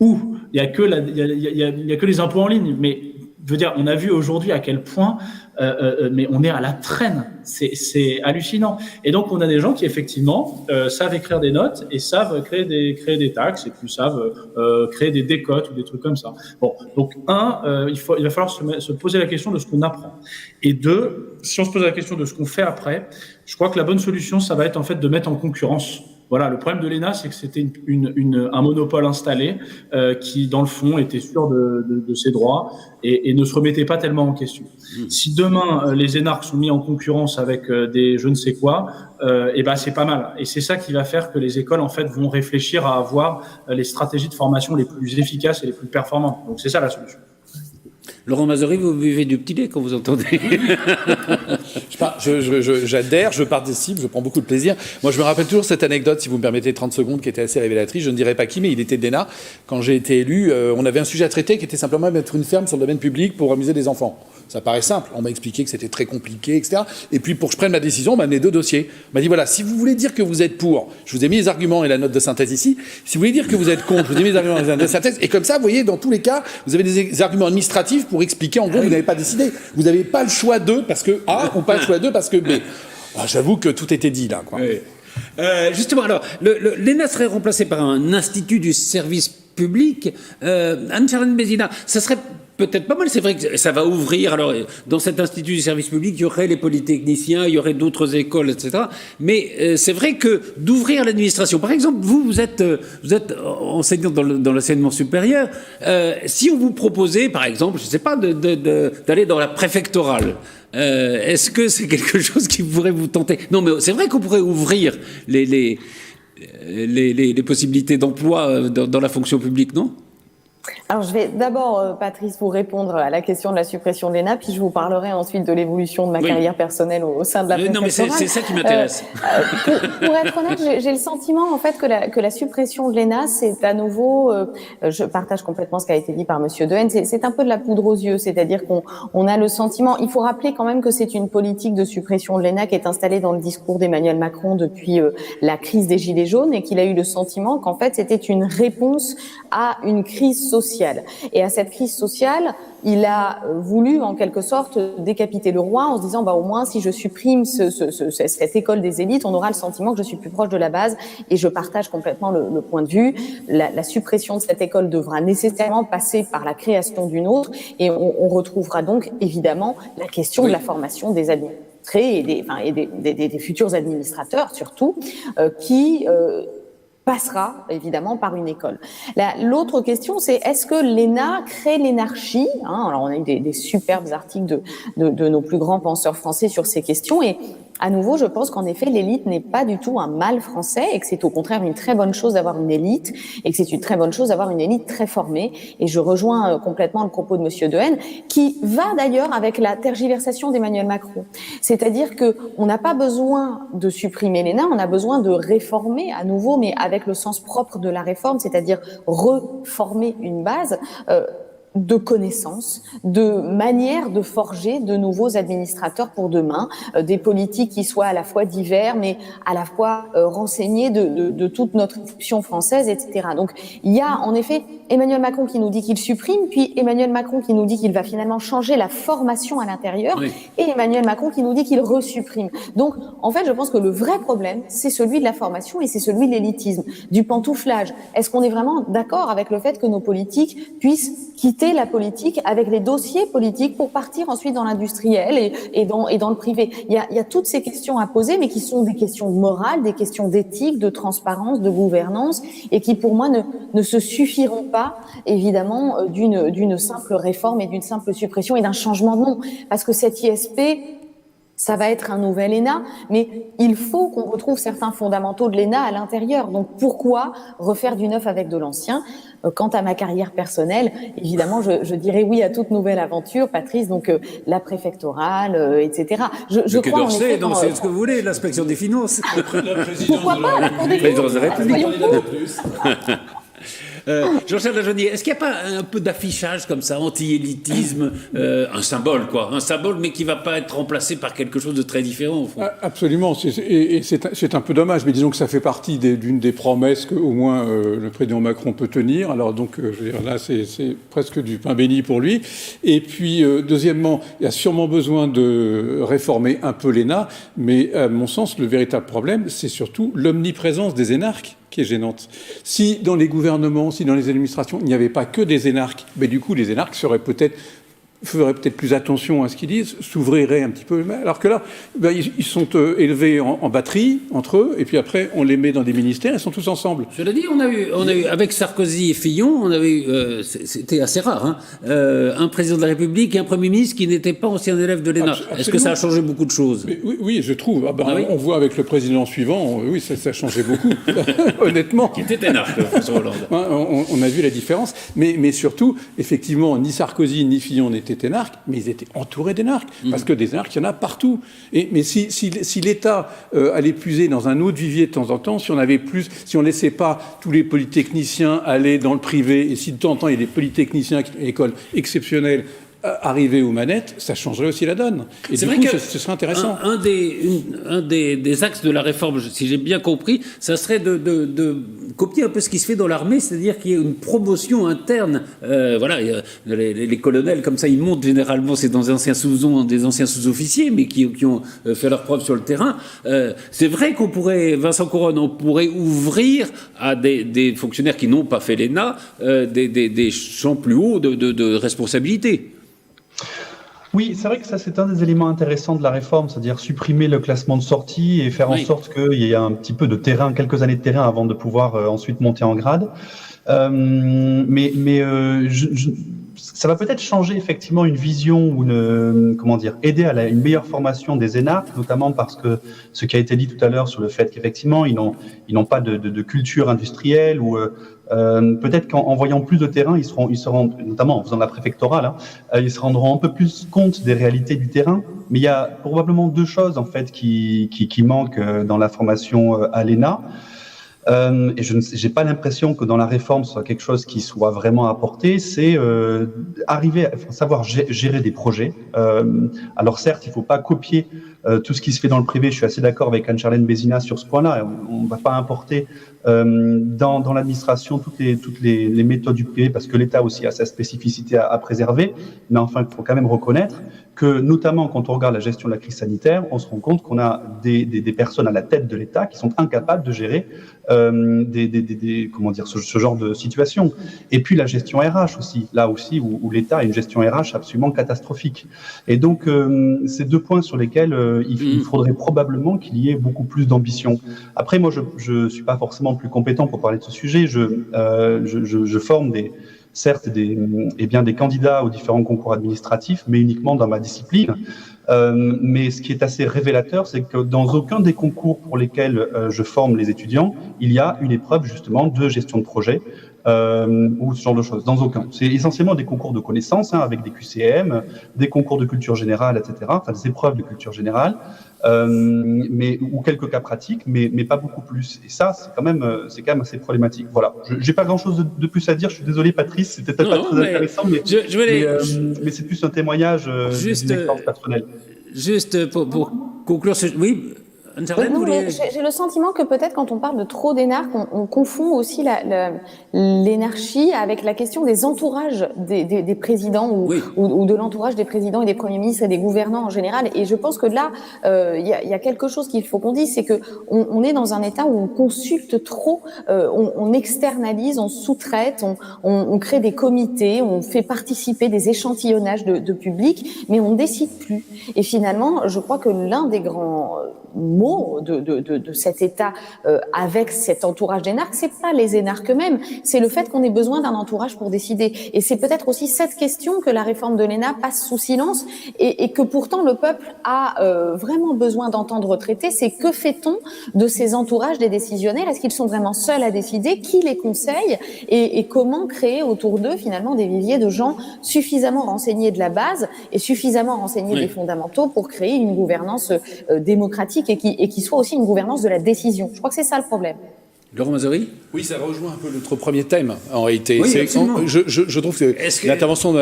il y a que les impôts en ligne, mais je veux dire, on a vu aujourd'hui à quel point, mais on est à la traîne. C'est hallucinant. Et donc, on a des gens qui, effectivement, savent écrire des notes et savent créer des taxes et puis savent créer des décotes ou des trucs comme ça. Bon, donc, il va falloir se poser la question de ce qu'on apprend. Et deux, si on se pose la question de ce qu'on fait après, je crois que la bonne solution, ça va être en fait de mettre en concurrence Voilà, le problème de l'ENA, c'est que c'était un monopole installé qui, dans le fond, était sûr de ses droits et ne se remettait pas tellement en question. Si demain, les énarques sont mis en concurrence avec des je ne sais quoi, c'est pas mal. Et c'est ça qui va faire que les écoles, en fait, vont réfléchir à avoir les stratégies de formation les plus efficaces et les plus performantes. Donc, c'est ça la solution. Laurent Mazory, vous buvez du petit lait quand vous entendez. J'adhère, je participe, je prends beaucoup de plaisir. Moi, je me rappelle toujours cette anecdote, si vous me permettez 30 secondes, qui était assez révélatrice. Je ne dirais pas qui, mais il était de l'ENA. Quand j'ai été élu, on avait un sujet à traiter qui était simplement mettre une ferme sur le domaine public pour amuser des enfants. Ça paraît simple. On m'a expliqué que c'était très compliqué, etc. Et puis, pour que je prenne ma décision, on m'a amené 2 dossiers. On m'a dit, voilà, si vous voulez dire que vous êtes pour, je vous ai mis les arguments et la note de synthèse ici. Si vous voulez dire que vous êtes contre, je vous ai mis les arguments et la note de synthèse. Et comme ça, vous voyez, dans tous les cas, vous avez des arguments administratifs pour expliquer, en gros, vous n'avez pas décidé. Vous n'avez pas le choix de parce que A, ou pas le choix de parce que B. J'avoue que tout était dit, là, quoi. Oui. Justement, alors, l'ENA serait remplacé par un institut du service public. Anne-Charlène Bézina, ça serait peut-être pas mal. C'est vrai que ça va ouvrir. Alors, dans cet institut du service public, il y aurait les polytechniciens, il y aurait d'autres écoles, etc. Mais c'est vrai que d'ouvrir l'administration, par exemple, vous êtes enseignant dans l'enseignement supérieur. Si on vous proposait, par exemple, je ne sais pas, d'aller dans la préfectorale, est-ce que c'est quelque chose qui pourrait vous tenter? Non, mais c'est vrai qu'on pourrait ouvrir les possibilités d'emploi dans la fonction publique, non? Alors, je vais d'abord, Patrice, vous répondre à la question de la suppression de l'ENA, puis je vous parlerai ensuite de l'évolution de ma carrière personnelle au sein de la préfectorale. Non, mais c'est ça qui m'intéresse. Pour être honnête, j'ai le sentiment, en fait, que la suppression de l'ENA, c'est à nouveau, je partage complètement ce qui a été dit par Monsieur Dehaene, c'est un peu de la poudre aux yeux, c'est-à-dire qu'on a le sentiment, il faut rappeler quand même que c'est une politique de suppression de l'ENA qui est installée dans le discours d'Emmanuel Macron depuis la crise des Gilets jaunes et qu'il a eu le sentiment qu'en fait, c'était une réponse à une crise sociale. Et à cette crise sociale, il a voulu, en quelque sorte, décapiter le roi en se disant, au moins, si je supprime cette école des élites, on aura le sentiment que je suis plus proche de la base. Et je partage complètement le point de vue. La suppression de cette école devra nécessairement passer par la création d'une autre. Et on retrouvera donc, évidemment, la question de la formation des administrés et des futurs administrateurs, surtout, qui passera évidemment par une école. L'autre question, c'est est-ce que l'ENA crée l'énarchie, alors on a eu des superbes articles de nos plus grands penseurs français sur ces questions, et à nouveau, je pense qu'en effet, l'élite n'est pas du tout un mal français et que c'est au contraire une très bonne chose d'avoir une élite et que c'est une très bonne chose d'avoir une élite très formée. Et je rejoins complètement le propos de Monsieur Dehaene, qui va d'ailleurs avec la tergiversation d'Emmanuel Macron. C'est-à-dire que on n'a pas besoin de supprimer l'ENA, on a besoin de réformer à nouveau, mais avec le sens propre de la réforme, c'est-à-dire reformer une base de connaissances, de manières de forger de nouveaux administrateurs pour demain, des politiques qui soient à la fois divers, mais à la fois renseignés de toute notre institution française, etc. Donc, il y a en effet Emmanuel Macron qui nous dit qu'il supprime, puis Emmanuel Macron qui nous dit qu'il va finalement changer la formation à l'intérieur, et Emmanuel Macron qui nous dit qu'il resupprime. Donc, en fait, je pense que le vrai problème, c'est celui de la formation et c'est celui de l'élitisme, du pantouflage. Est-ce qu'on est vraiment d'accord avec le fait que nos politiques puissent quitter la politique avec les dossiers politiques pour partir ensuite dans l'industriel et dans le privé? Il y a toutes ces questions à poser, mais qui sont des questions morales, des questions d'éthique, de transparence, de gouvernance, et qui pour moi ne se suffiront pas, évidemment, d'une simple réforme et d'une simple suppression et d'un changement de nom. Parce que cette ISP, ça va être un nouvel ENA, mais il faut qu'on retrouve certains fondamentaux de l'ENA à l'intérieur. Donc pourquoi refaire du neuf avec de l'ancien? Quant à ma carrière personnelle, évidemment, je dirais oui à toute nouvelle aventure, Patrice, donc la préfectorale, etc. Je crois en effet... c'est ce que vous voulez, l'inspection des finances. Pourquoi pas la Cour des comptes? Jean-Charles Lajoignier, est-ce qu'il n'y a pas un peu d'affichage comme ça, anti-élitisme, un symbole, mais qui ne va pas être remplacé par quelque chose de très différent, au fond? Absolument, c'est un peu dommage, mais disons que ça fait partie d'une des promesses qu'au moins le président Macron peut tenir. Alors donc, je veux dire, là, c'est presque du pain béni pour lui. Et puis, deuxièmement, il y a sûrement besoin de réformer un peu l'ENA, mais à mon sens, le véritable problème, c'est surtout l'omniprésence des énarques qui est gênante. Si dans les gouvernements, si dans les administrations, il n'y avait pas que des énarques, mais du coup, les énarques seraient peut-être feraient peut-être plus attention à ce qu'ils disent, s'ouvriraient un petit peu. Alors que là, ils sont élevés en batterie entre eux, et puis après, on les met dans des ministères, ils sont tous ensemble. Je l'ai dit, on a eu avec Sarkozy et Fillon, on avait eu, c'était assez rare, hein, un président de la République et un Premier ministre qui n'était pas ancien élève de l'ENA. Est-ce que ça a changé beaucoup de choses? Oui, je trouve. Oui. On voit avec le président suivant, oui, ça a changé beaucoup, honnêtement. Qui était énarque, François Hollande. On a vu la différence, mais surtout, effectivement, ni Sarkozy ni Fillon n'étaient énarques, mais ils étaient entourés d'énarques, parce que des énarques, il y en a partout. Mais si l'État allait puiser dans un autre vivier de temps en temps, si on laissait pas tous les polytechniciens aller dans le privé, et si de temps en temps il y a des polytechniciens, une école exceptionnelle, arriver aux manettes, ça changerait aussi la donne. Et du coup, ce serait intéressant. Un des axes de la réforme, si j'ai bien compris, ça serait de copier un peu ce qui se fait dans l'armée, c'est-à-dire qu'il y ait une promotion interne. Voilà, les colonels, comme ça, ils montent généralement, c'est dans des anciens sous-officiers, mais qui ont fait leur preuve sur le terrain. C'est vrai qu'on pourrait, Vincent Couronne, on pourrait ouvrir à des fonctionnaires qui n'ont pas fait l'ENA des champs plus hauts de responsabilité. Oui, c'est vrai que ça, c'est un des éléments intéressants de la réforme, c'est-à-dire supprimer le classement de sortie et faire en sorte qu'il y ait un petit peu de terrain, quelques années de terrain avant de pouvoir ensuite monter en grade. Ça va peut-être changer effectivement une vision ou aider à une meilleure formation des énarques, notamment parce que ce qui a été dit tout à l'heure sur le fait qu'effectivement ils n'ont pas de culture industrielle ou peut-être qu'en voyant plus de terrain, ils se rendent, notamment en faisant de la préfectorale, ils se rendront un peu plus compte des réalités du terrain. Mais il y a probablement deux choses en fait qui manquent dans la formation à l'ENA. Et je n'ai pas l'impression que dans la réforme ce soit quelque chose qui soit vraiment apporté, c'est arriver à savoir gérer des projets. Alors certes, il ne faut pas copier tout ce qui se fait dans le privé, je suis assez d'accord avec Anne-Charlène Bézina sur ce point-là, on ne va pas importer dans l'administration toutes les méthodes du privé, parce que l'État aussi a sa spécificité à préserver, mais enfin il faut quand même reconnaître que notamment quand on regarde la gestion de la crise sanitaire, on se rend compte qu'on a des personnes à la tête de l'État qui sont incapables de gérer ce genre de situation. Et puis la gestion RH aussi, là aussi où l'État a une gestion RH absolument catastrophique. Et donc ces deux points sur lesquels il faudrait probablement qu'il y ait beaucoup plus d'ambition. Après, moi, je suis pas forcément plus compétent pour parler de ce sujet. Je forme certes des candidats aux différents concours administratifs, mais uniquement dans ma discipline. Mais ce qui est assez révélateur, c'est que dans aucun des concours pour lesquels je forme les étudiants, il y a une épreuve justement de gestion de projet ou ce genre de choses. Dans aucun. C'est essentiellement des concours de connaissances avec des QCM, des concours de culture générale, etc. Enfin, des épreuves de culture générale, ou quelques cas pratiques, mais pas beaucoup plus. Et ça, c'est quand même assez problématique. Voilà. J'ai pas grand-chose de plus à dire. Je suis désolé, Patrice. C'était peut-être pas très intéressant, mais c'est plus un témoignage d'une expérience personnelle. Juste pour conclure, oui. J'ai le sentiment que peut-être quand on parle de trop d'énarques, on confond aussi l'énarchie avec la question des entourages des présidents ou de l'entourage des présidents et des premiers ministres et des gouvernants en général. Et je pense que là, il y a quelque chose qu'il faut qu'on dise, c'est que on est dans un état où on consulte trop, on externalise, on sous-traite, on crée des comités, on fait participer des échantillonnages de public, mais on décide plus. Et finalement, je crois que l'un des grands mots de cet État avec cet entourage d'énarques, c'est pas les énarques eux-mêmes, c'est le fait qu'on ait besoin d'un entourage pour décider. Et c'est peut-être aussi cette question que la réforme de l'ENA passe sous silence et que pourtant le peuple a vraiment besoin d'entendre traiter, c'est que fait-on de ces entourages des décisionnaires? Est-ce qu'ils sont vraiment seuls à décider? Qui les conseille? Et comment créer autour d'eux finalement des viviers de gens suffisamment renseignés de la base et suffisamment renseignés des fondamentaux pour créer une gouvernance démocratique et qui soit aussi une gouvernance de la décision. Je crois que c'est ça le problème. Laurent Mazori ? Oui, ça rejoint un peu notre premier thème, en réalité. Oui, absolument. Je trouve que l'intervention...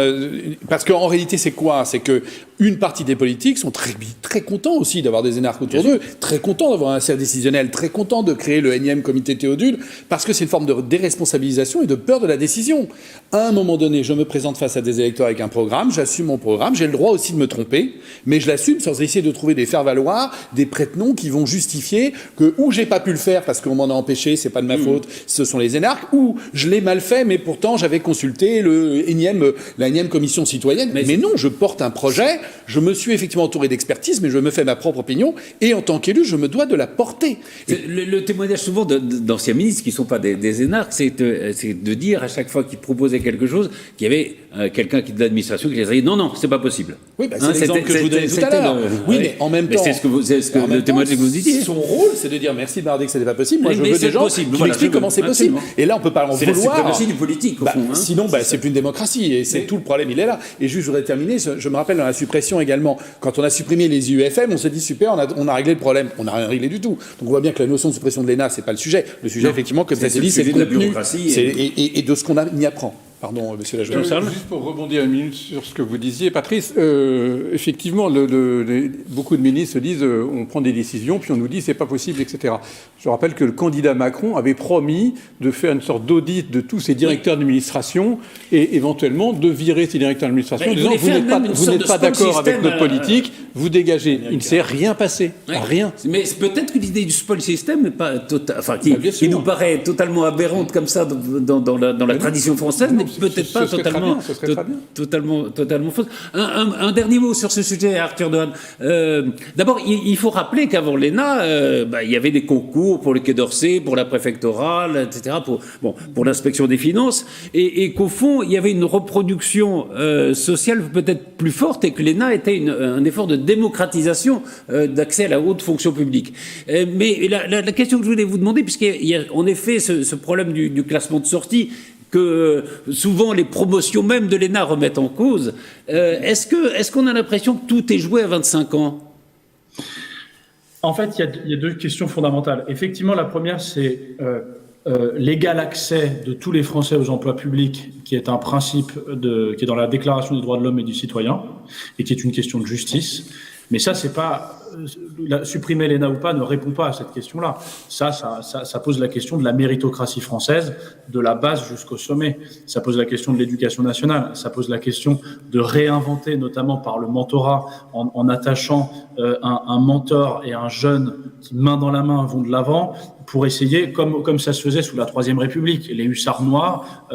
Parce qu'en réalité, c'est quoi ? C'est que une partie des politiques sont très contents aussi d'avoir des énarques autour d'eux, très contents d'avoir un cercle décisionnel, très contents de créer le énième comité Théodule, parce que c'est une forme de déresponsabilisation et de peur de la décision. À un moment donné, je me présente face à des électeurs avec un programme, j'assume mon programme, j'ai le droit aussi de me tromper, mais je l'assume sans essayer de trouver des faire-valoir, des prête-noms qui vont justifier que ou j'ai pas pu le faire parce qu'on m'en a empêché, c'est pas de ma faute, ce sont les énarques, ou je l'ai mal fait, mais pourtant j'avais consulté la énième commission citoyenne. Mais non, je porte un projet, je me suis effectivement entouré d'expertise, mais je me fais ma propre opinion, et en tant qu'élu, je me dois de la porter. Le témoignage souvent d'anciens ministres qui ne sont pas des énarques, c'est de dire à chaque fois qu'ils proposaient quelque chose qu'il y avait quelqu'un de l'administration qui les a dit non, c'est pas possible. Oui, c'est l'exemple que je vous donnais tout à l'heure. Oui, mais en même temps, c'est le témoignage que vous disiez. Son rôle, c'est de dire merci de m'avoir dit que c'était pas possible. Moi, je veux des gens qui m'expliquent comment c'est possible. Et là, on peut pas en vouloir. C'est la suprématie du politique, au fond. Sinon, c'est plus une démocratie. Et c'est tout le problème, il est là. Et juste, je voudrais terminer. Je me rappelle dans la suppression également, quand on a supprimé les IUFM, on s'est dit super, on a réglé le problème. On n'a rien réglé du tout. Donc on voit bien que la notion de suppression de l'ENA, c'est pas le sujet. Le sujet, effectivement, comme ça s'est dit, c'est le contenu et de ce qu'on y apprend. Pardon, monsieur Lajoie. Juste pour rebondir une minute sur ce que vous disiez, Patrice, effectivement, beaucoup de ministres disent on prend des décisions, puis on nous dit c'est pas possible, etc. Je rappelle que le candidat Macron avait promis de faire une sorte d'audit de tous ses directeurs d'administration et éventuellement de virer ces directeurs d'administration en disant vous n'êtes pas d'accord avec notre politique, vous dégagez. Il ne s'est rien passé. Rien. Mais peut-être que l'idée du spoil system n'est pas qui nous paraît totalement aberrante comme ça dans la tradition française, n'est peut-être pas totalement fausse. Un dernier mot sur ce sujet, Arthur Dehaene. D'abord, il faut rappeler qu'avant l'ENA, il y avait des concours pour le Quai d'Orsay, pour la préfectorale, etc., pour l'inspection des finances, et qu'au fond, il y avait une reproduction sociale peut-être plus forte, et que l'ENA était un effort de démocratisation d'accès à la haute fonction publique. Mais la question que je voulais vous demander, puisqu'il y a en effet ce problème du classement de sortie, que souvent les promotions même de l'ENA remettent en cause, est-ce qu'on a l'impression que tout est joué à 25 ans ? En fait, il y a deux questions fondamentales. Effectivement, la première, c'est l'égal accès de tous les Français aux emplois publics, qui est un principe qui est dans la Déclaration des droits de l'homme et du citoyen, et qui est une question de justice. Mais ça, c'est pas supprimer l'ENA ou pas ne répond pas à cette question-là. Ça pose la question de la méritocratie française, de la base jusqu'au sommet. Ça pose la question de l'éducation nationale. Ça pose la question de réinventer, notamment par le mentorat, en attachant un mentor et un jeune qui, main dans la main, vont de l'avant, pour essayer, comme ça se faisait sous la Troisième République. Les hussards noirs,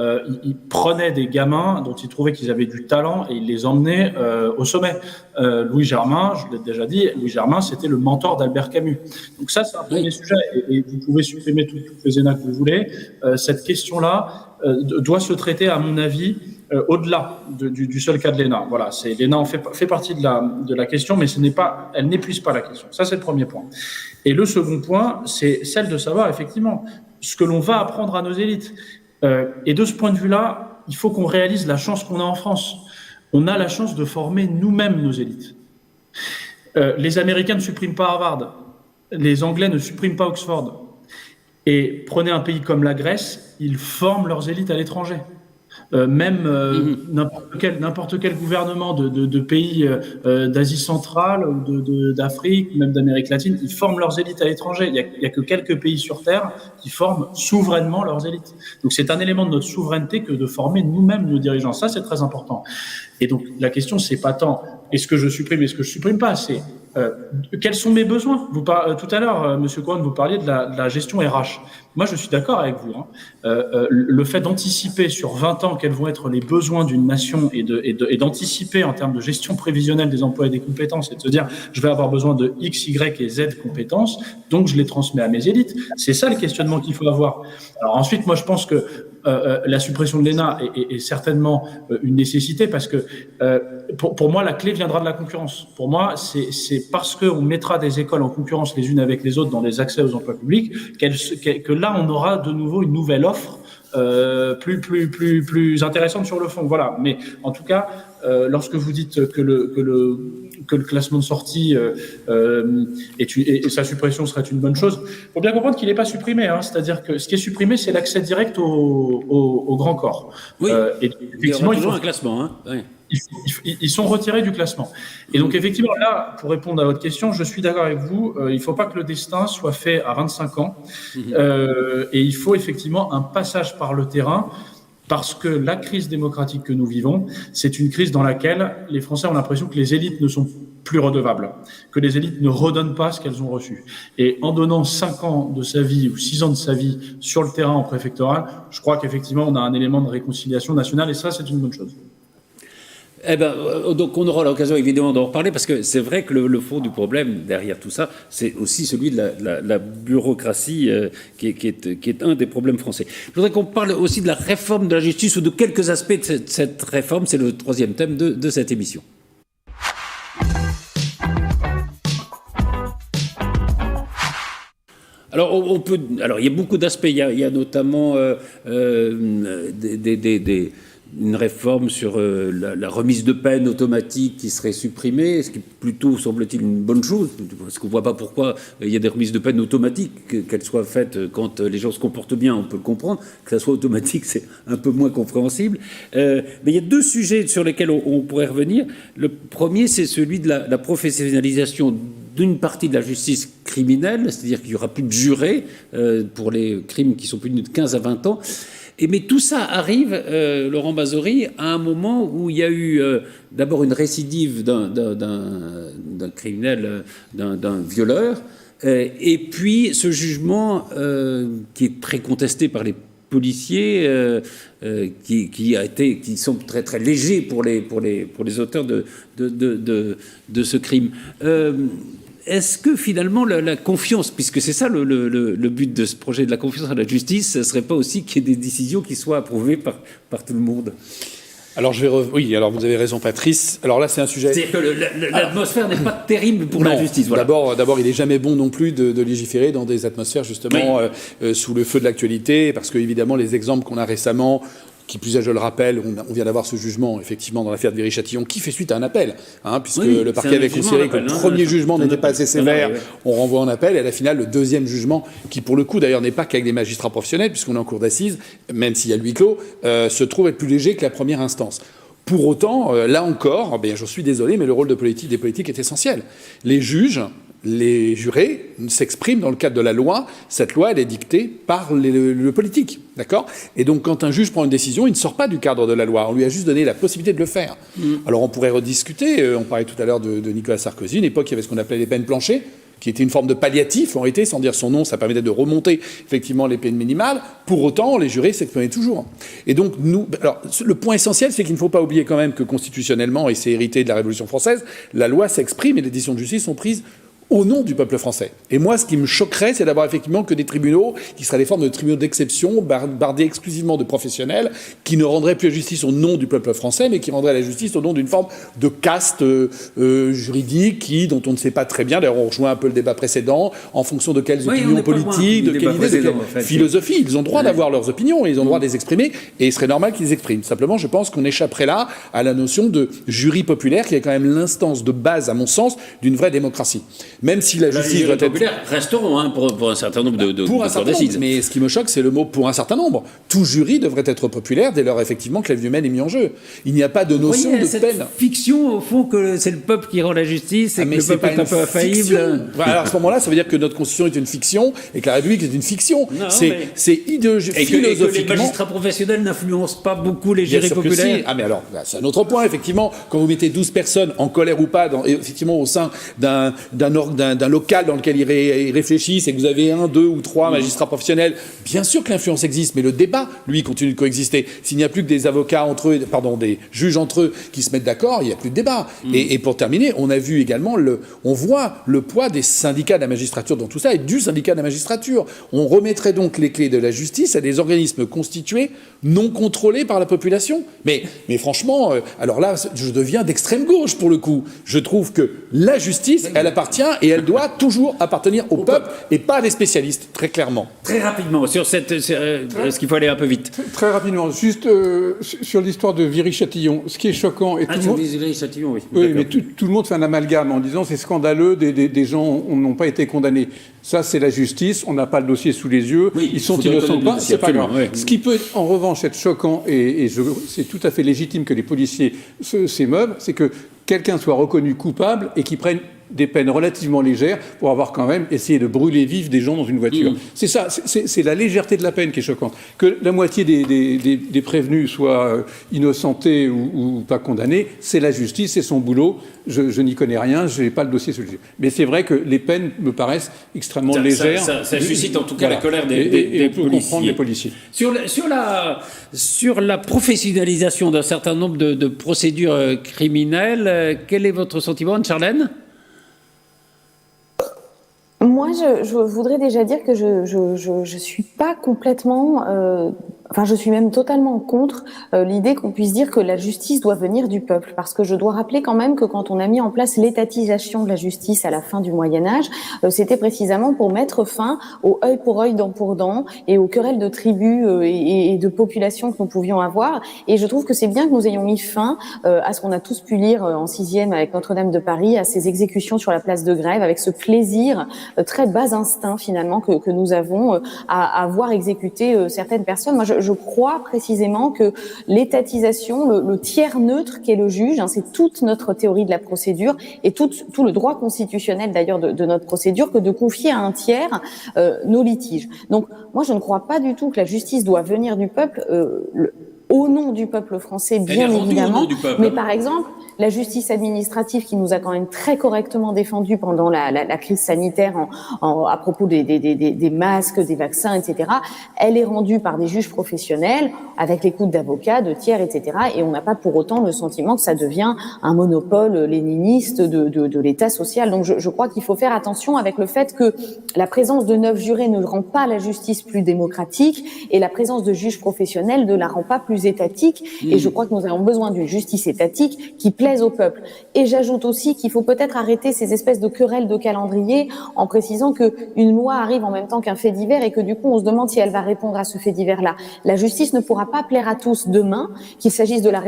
ils prenaient des gamins dont ils trouvaient qu'ils avaient du talent et ils les emmenaient au sommet. Louis Germain, je l'ai déjà dit, Louis Germain, c'était le mentor d'Albert Camus. Donc ça, c'est un premier sujet, et vous pouvez supprimer toutes les ENA que vous voulez. Cette question-là doit se traiter, à mon avis, au-delà du seul cas de l'ENA. Voilà, l'ENA en fait partie de la question, mais elle n'épuise pas la question. Ça, c'est le premier point. Et le second point, c'est celle de savoir, effectivement, ce que l'on va apprendre à nos élites. Et de ce point de vue-là, il faut qu'on réalise la chance qu'on a en France. On a la chance de former nous-mêmes nos élites. Les Américains ne suppriment pas Harvard. Les Anglais ne suppriment pas Oxford. Et prenez un pays comme la Grèce, ils forment leurs élites à l'étranger. N'importe quel gouvernement de pays d'Asie centrale ou d'Afrique, même d'Amérique latine, ils forment leurs élites à l'étranger. Il y a que quelques pays sur Terre qui forment souverainement leurs élites. Donc c'est un élément de notre souveraineté que de former nous-mêmes nos dirigeants. Ça, c'est très important. Et donc la question, c'est pas tant est-ce que je supprime, est-ce que je supprime pas, c'est quels sont mes besoins. Tout à l'heure, Monsieur Cohen, vous parliez de la gestion RH. Moi, je suis d'accord avec vous. Le fait d'anticiper sur 20 ans quels vont être les besoins d'une nation et d'anticiper en termes de gestion prévisionnelle des emplois et des compétences, et de se dire je vais avoir besoin de X, Y et Z compétences, donc je les transmets à mes élites. C'est ça le questionnement qu'il faut avoir. Alors ensuite, moi, je pense que la suppression de l'ENA est certainement une nécessité, parce que pour moi, la clé viendra de la concurrence. Pour moi, c'est parce qu'on mettra des écoles en concurrence les unes avec les autres dans les accès aux emplois publics que là, on aura de nouveau une nouvelle offre plus intéressante sur le fond. Voilà. Mais en tout cas, lorsque vous dites que le classement de sortie et sa suppression serait une bonne chose, il faut bien comprendre qu'il n'est pas supprimé. C'est-à-dire que ce qui est supprimé, c'est l'accès direct au grand corps. Oui, et effectivement, il y aura toujours un classement. Oui. Ils sont retirés du classement. Et donc, effectivement, là, pour répondre à votre question, je suis d'accord avec vous. Il ne faut pas que le destin soit fait à 25 ans. Et il faut effectivement un passage par le terrain, parce que la crise démocratique que nous vivons, c'est une crise dans laquelle les Français ont l'impression que les élites ne sont plus redevables, que les élites ne redonnent pas ce qu'elles ont reçu. Et en donnant 5 ans de sa vie ou 6 ans de sa vie sur le terrain en préfectoral, je crois qu'effectivement, on a un élément de réconciliation nationale, et ça, c'est une bonne chose. Donc on aura l'occasion évidemment d'en reparler, parce que c'est vrai que le fond du problème derrière tout ça, c'est aussi celui de la bureaucratie qui est un des problèmes français. Je voudrais qu'on parle aussi de la réforme de la justice, ou de quelques aspects de cette réforme. C'est le troisième thème de cette émission. Alors il y a beaucoup d'aspects. Il y a notamment une réforme sur la remise de peine automatique qui serait supprimée, ce qui est plutôt, semble-t-il, une bonne chose, parce qu'on ne voit pas pourquoi il y a des remises de peine automatiques, qu'elles soient faites quand les gens se comportent bien, on peut le comprendre, que ça soit automatique, c'est un peu moins compréhensible. Mais il y a 2 sujets sur lesquels on pourrait revenir. Le premier, c'est celui de la professionnalisation d'une partie de la justice criminelle, c'est-à-dire qu'il n'y aura plus de jurés pour les crimes qui sont punis de 15 à 20 ans. Mais tout ça arrive, Laurent Bazory, à un moment où il y a eu d'abord une récidive d'un criminel, d'un violeur, et puis ce jugement qui est très contesté par les policiers, qui sont très très légers pour les auteurs de ce crime. Est-ce que finalement la confiance, puisque c'est ça le but de ce projet de la confiance à la justice, ce ne serait pas aussi qu'il y ait des décisions qui soient approuvées par tout le monde ? Alors oui, alors vous avez raison, Patrice. Alors là, c'est un sujet. C'est-à-dire que l'atmosphère n'est pas terrible pour la justice. Voilà. D'abord, il n'est jamais bon non plus de légiférer dans des atmosphères justement sous le feu de l'actualité, parce que évidemment les exemples qu'on a récemment. Qui plus est, je le rappelle, on vient d'avoir ce jugement, effectivement, dans l'affaire de Viry-Châtillon, qui fait suite à un appel, puisque le parquet avait considéré que le premier jugement n'était pas assez sévère, on renvoie en appel, et à la finale, le deuxième jugement, qui pour le coup, d'ailleurs, n'est pas qu'avec des magistrats professionnels, puisqu'on est en cour d'assises, même s'il y a le huis clos, se trouve être plus léger que la première instance. Pour autant, là encore, j'en suis désolé, mais le rôle des politiques est essentiel. Les juges, les jurés s'expriment dans le cadre de la loi. Cette loi, elle est dictée par le politique, d'accord ? Et donc, quand un juge prend une décision, il ne sort pas du cadre de la loi. On lui a juste donné la possibilité de le faire. Alors, on pourrait rediscuter. On parlait tout à l'heure de Nicolas Sarkozy. Une époque, il y avait ce qu'on appelait les peines planchers, qui était une forme de palliatif, en réalité, sans dire son nom, ça permettait de remonter effectivement les peines minimales. Pour autant, les jurés s'exprimaient toujours. Et donc, le point essentiel, c'est qu'il ne faut pas oublier quand même que constitutionnellement, et c'est hérité de la Révolution française, la loi s'exprime et les décisions de justice sont prises au nom du peuple français. Et moi, ce qui me choquerait, c'est d'avoir effectivement que des tribunaux qui seraient des formes de tribunaux d'exception, bardés exclusivement de professionnels, qui ne rendraient plus la justice au nom du peuple français, mais qui rendraient la justice au nom d'une forme de caste juridique dont on ne sait pas très bien, d'ailleurs on rejoint un peu le débat précédent, en fonction de quelles opinions politiques, de quelle idée, de quelle philosophie. Ils ont droit d'avoir leurs opinions, et ils ont droit de les exprimer, et il serait normal qu'ils les expriment. Simplement, je pense qu'on échapperait là à la notion de jury populaire, qui est quand même l'instance de base, à mon sens, d'une vraie démocratie. Même si la justice doit être populaire resteront pour un certain nombre de cours d'assises. Mais ce qui me choque, c'est le mot pour un certain nombre. Tout jury devrait être populaire dès lors effectivement que la vie humaine est mise en jeu. Il n'y a pas de notion de peine. Fiction au fond que c'est le peuple qui rend la justice et que le peuple est un peu infaillible. Alors à ce moment-là, ça veut dire que notre constitution est une fiction et que la République est une fiction. C'est idéologiquement. Et que les magistrats professionnels n'influencent pas beaucoup les jurys populaires. Ah mais alors, c'est un autre point effectivement. Quand vous mettez 12 personnes en colère ou pas, effectivement au sein d'un local dans lequel ils réfléchissent et que vous avez 1, 2 ou 3 magistrats professionnels, bien sûr que l'influence existe, mais le débat, lui, continue de coexister. S'il n'y a plus que des avocats entre eux, des juges entre eux qui se mettent d'accord, il n'y a plus de débat. Et pour terminer, on a vu également on voit le poids des syndicats de la magistrature dans tout ça et du syndicat de la magistrature. On remettrait donc les clés de la justice à des organismes constitués, non contrôlés par la population. Mais franchement, alors là, je deviens d'extrême gauche pour le coup. Je trouve que la justice, elle appartient et elle doit toujours appartenir au peuple et pas à des spécialistes, très clairement. Très rapidement, sur ce qu'il faut aller un peu vite. Très rapidement, juste sur l'histoire de Viry-Châtillon, ce qui est choquant... Et sur Viry-Châtillon, oui. Oui, mais tout le monde fait un amalgame en disant c'est scandaleux, des gens n'ont pas été condamnés. Ça, c'est la justice, on n'a pas le dossier sous les yeux, ils sont innocents pas, c'est pas grave. Oui. Ce qui peut en revanche être choquant, et c'est tout à fait légitime que les policiers s'émeuvent, c'est que quelqu'un soit reconnu coupable et qu'il prenne des peines relativement légères pour avoir quand même essayé de brûler vifs des gens dans une voiture. C'est ça, c'est la légèreté de la peine qui est choquante. Que la moitié des prévenus soient innocentés ou pas condamnés, c'est la justice, c'est son boulot. Je n'y connais rien, je n'ai pas le dossier sous les yeux. Mais c'est vrai que les peines me paraissent extrêmement légères. Ça suscite en tout cas la colère des policiers. Sur la professionnalisation d'un certain nombre de procédures criminelles, quel est votre sentiment, Anne-Charlène ? Moi, je voudrais déjà dire que je suis pas complètement, je suis même totalement contre l'idée qu'on puisse dire que la justice doit venir du peuple, parce que je dois rappeler quand même que quand on a mis en place l'étatisation de la justice à la fin du Moyen-Âge, c'était précisément pour mettre fin au œil pour œil, dent pour dent, et aux querelles de tribus et de populations que nous pouvions avoir. Et je trouve que c'est bien que nous ayons mis fin à ce qu'on a tous pu lire en 6e avec Notre-Dame de Paris, à ces exécutions sur la place de Grève, avec ce plaisir très bas instinct finalement que nous avons à voir exécuter certaines personnes. Moi, je crois précisément que l'étatisation, le tiers neutre qu'est le juge, c'est toute notre théorie de la procédure et tout le droit constitutionnel d'ailleurs de notre procédure, que de confier à un tiers nos litiges. Donc moi, je ne crois pas du tout que la justice doit venir du peuple. Au nom du peuple français, bien évidemment, mais par exemple, la justice administrative qui nous a quand même très correctement défendu pendant la crise sanitaire à propos des masques, des vaccins, etc., elle est rendue par des juges professionnels avec l'écoute d'avocats, de tiers, etc., et on n'a pas pour autant le sentiment que ça devient un monopole léniniste de l'État social. Donc je crois qu'il faut faire attention avec le fait que la présence de 9 jurés ne rend pas la justice plus démocratique et la présence de juges professionnels ne la rend pas plus étatique. Et je crois que nous avons besoin d'une justice étatique qui plaise au peuple. Et j'ajoute aussi qu'il faut peut-être arrêter ces espèces de querelles de calendrier en précisant qu'une loi arrive en même temps qu'un fait divers et que du coup on se demande si elle va répondre à ce fait divers-là. La justice ne pourra pas plaire à tous demain, qu'il s'agisse de la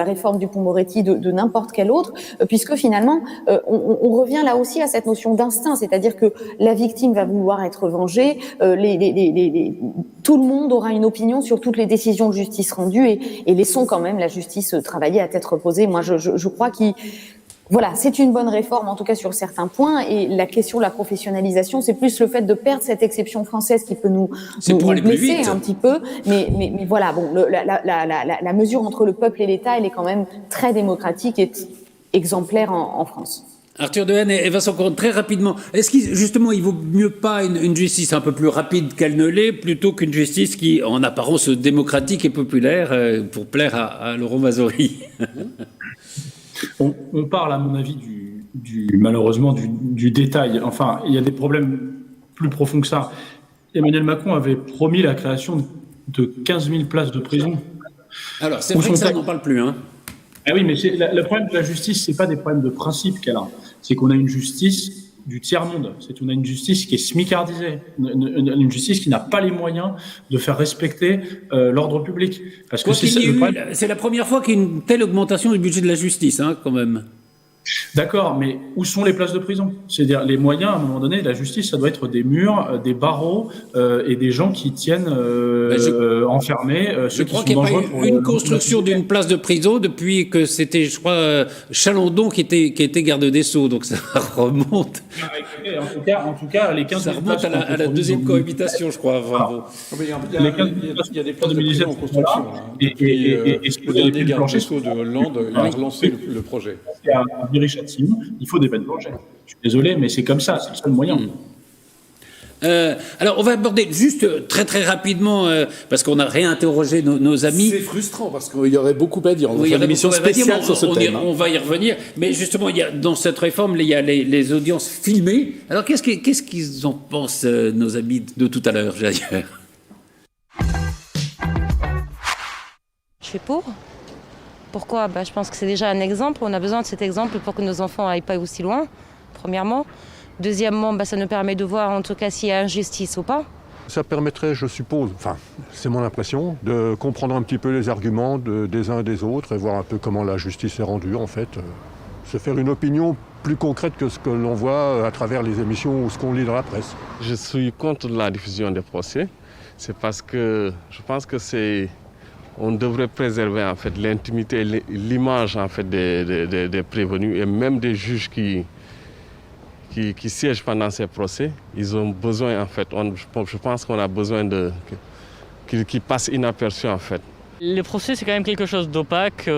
réforme du Pont-Moretti, de n'importe quelle autre, puisque finalement on revient là aussi à cette notion d'instinct, c'est-à-dire que la victime va vouloir être vengée, tout le monde aura une opinion sur toutes les décisions de justice rendues et laissons quand même la justice travailler à tête reposée. Moi, je crois voilà, c'est une bonne réforme, en tout cas sur certains points, et la question de la professionnalisation, c'est plus le fait de perdre cette exception française qui peut nous blesser un petit peu, mais voilà, bon, la mesure entre le peuple et l'État, elle est quand même très démocratique et exemplaire en France. Arthur Dehaene et Vincent Couronne, très rapidement, est-ce qu'il justement il vaut mieux pas une justice un peu plus rapide qu'elle ne l'est, plutôt qu'une justice qui, en apparence démocratique et populaire, pour plaire à Laurent Mazori? On parle, à mon avis, malheureusement du détail. Enfin, il y a des problèmes plus profonds que ça. Emmanuel Macron avait promis la création de 15 000 places de prison. Alors, c'est vrai que ça, on n'en parle plus, hein. Ah oui, mais le problème de la justice, c'est pas des problèmes de principe qu'elle a. C'est qu'on a une justice du tiers-monde. On a une justice qui est smicardisée. Une justice qui n'a pas les moyens de faire respecter l'ordre public. Parce que c'est la première fois qu'il y a une telle augmentation du budget de la justice, hein, quand même. D'accord, mais où sont les places de prison? C'est-à-dire, les moyens, à un moment donné, la justice, ça doit être des murs, des barreaux et des gens qui tiennent enfermés. Je crois qu'il n'y a pas eu une construction d'une place de prison depuis que c'était, je crois, Chalandon qui était garde des Sceaux, donc ça remonte. En tout cas, les 15 ça remonte à la deuxième cohabitation, je crois. Il y a des places de prison en construction. Et le dernier garde des Sceaux de Hollande, il a relancé le projet. Viry-Châtillon, il faut des peines planchères. Je suis désolé, mais c'est comme ça, c'est le seul moyen. Alors, on va aborder juste très très rapidement, parce qu'on a réinterrogé nos amis. C'est frustrant, parce qu'il y aurait beaucoup à dire. On va faire une émission spéciale sur ce thème. On va y revenir. Mais justement, dans cette réforme, il y a les audiences filmées. Alors, qu'est-ce qu'ils en pensent, nos amis de tout à l'heure, d'ailleurs? Je suis pour. Pourquoi ? Je pense que c'est déjà un exemple. On a besoin de cet exemple pour que nos enfants n'aillent pas aussi loin. premièrement. Deuxièmement, ça nous permet de voir en tout cas s'il y a injustice ou pas. Ça permettrait, je suppose, enfin c'est mon impression, de comprendre un petit peu les arguments des uns et des autres et voir un peu comment la justice est rendue en fait. Se faire une opinion plus concrète que ce que l'on voit à travers les émissions ou ce qu'on lit dans la presse. Je suis contre la diffusion des procès. C'est parce que je pense que on devrait préserver en fait l'intimité et l'image en fait des prévenus et même des juges qui siègent pendant ces procès. Ils ont besoin en fait, je pense qu'on a besoin qu'ils passent inaperçus en fait. Les procès, c'est quand même quelque chose d'opaque.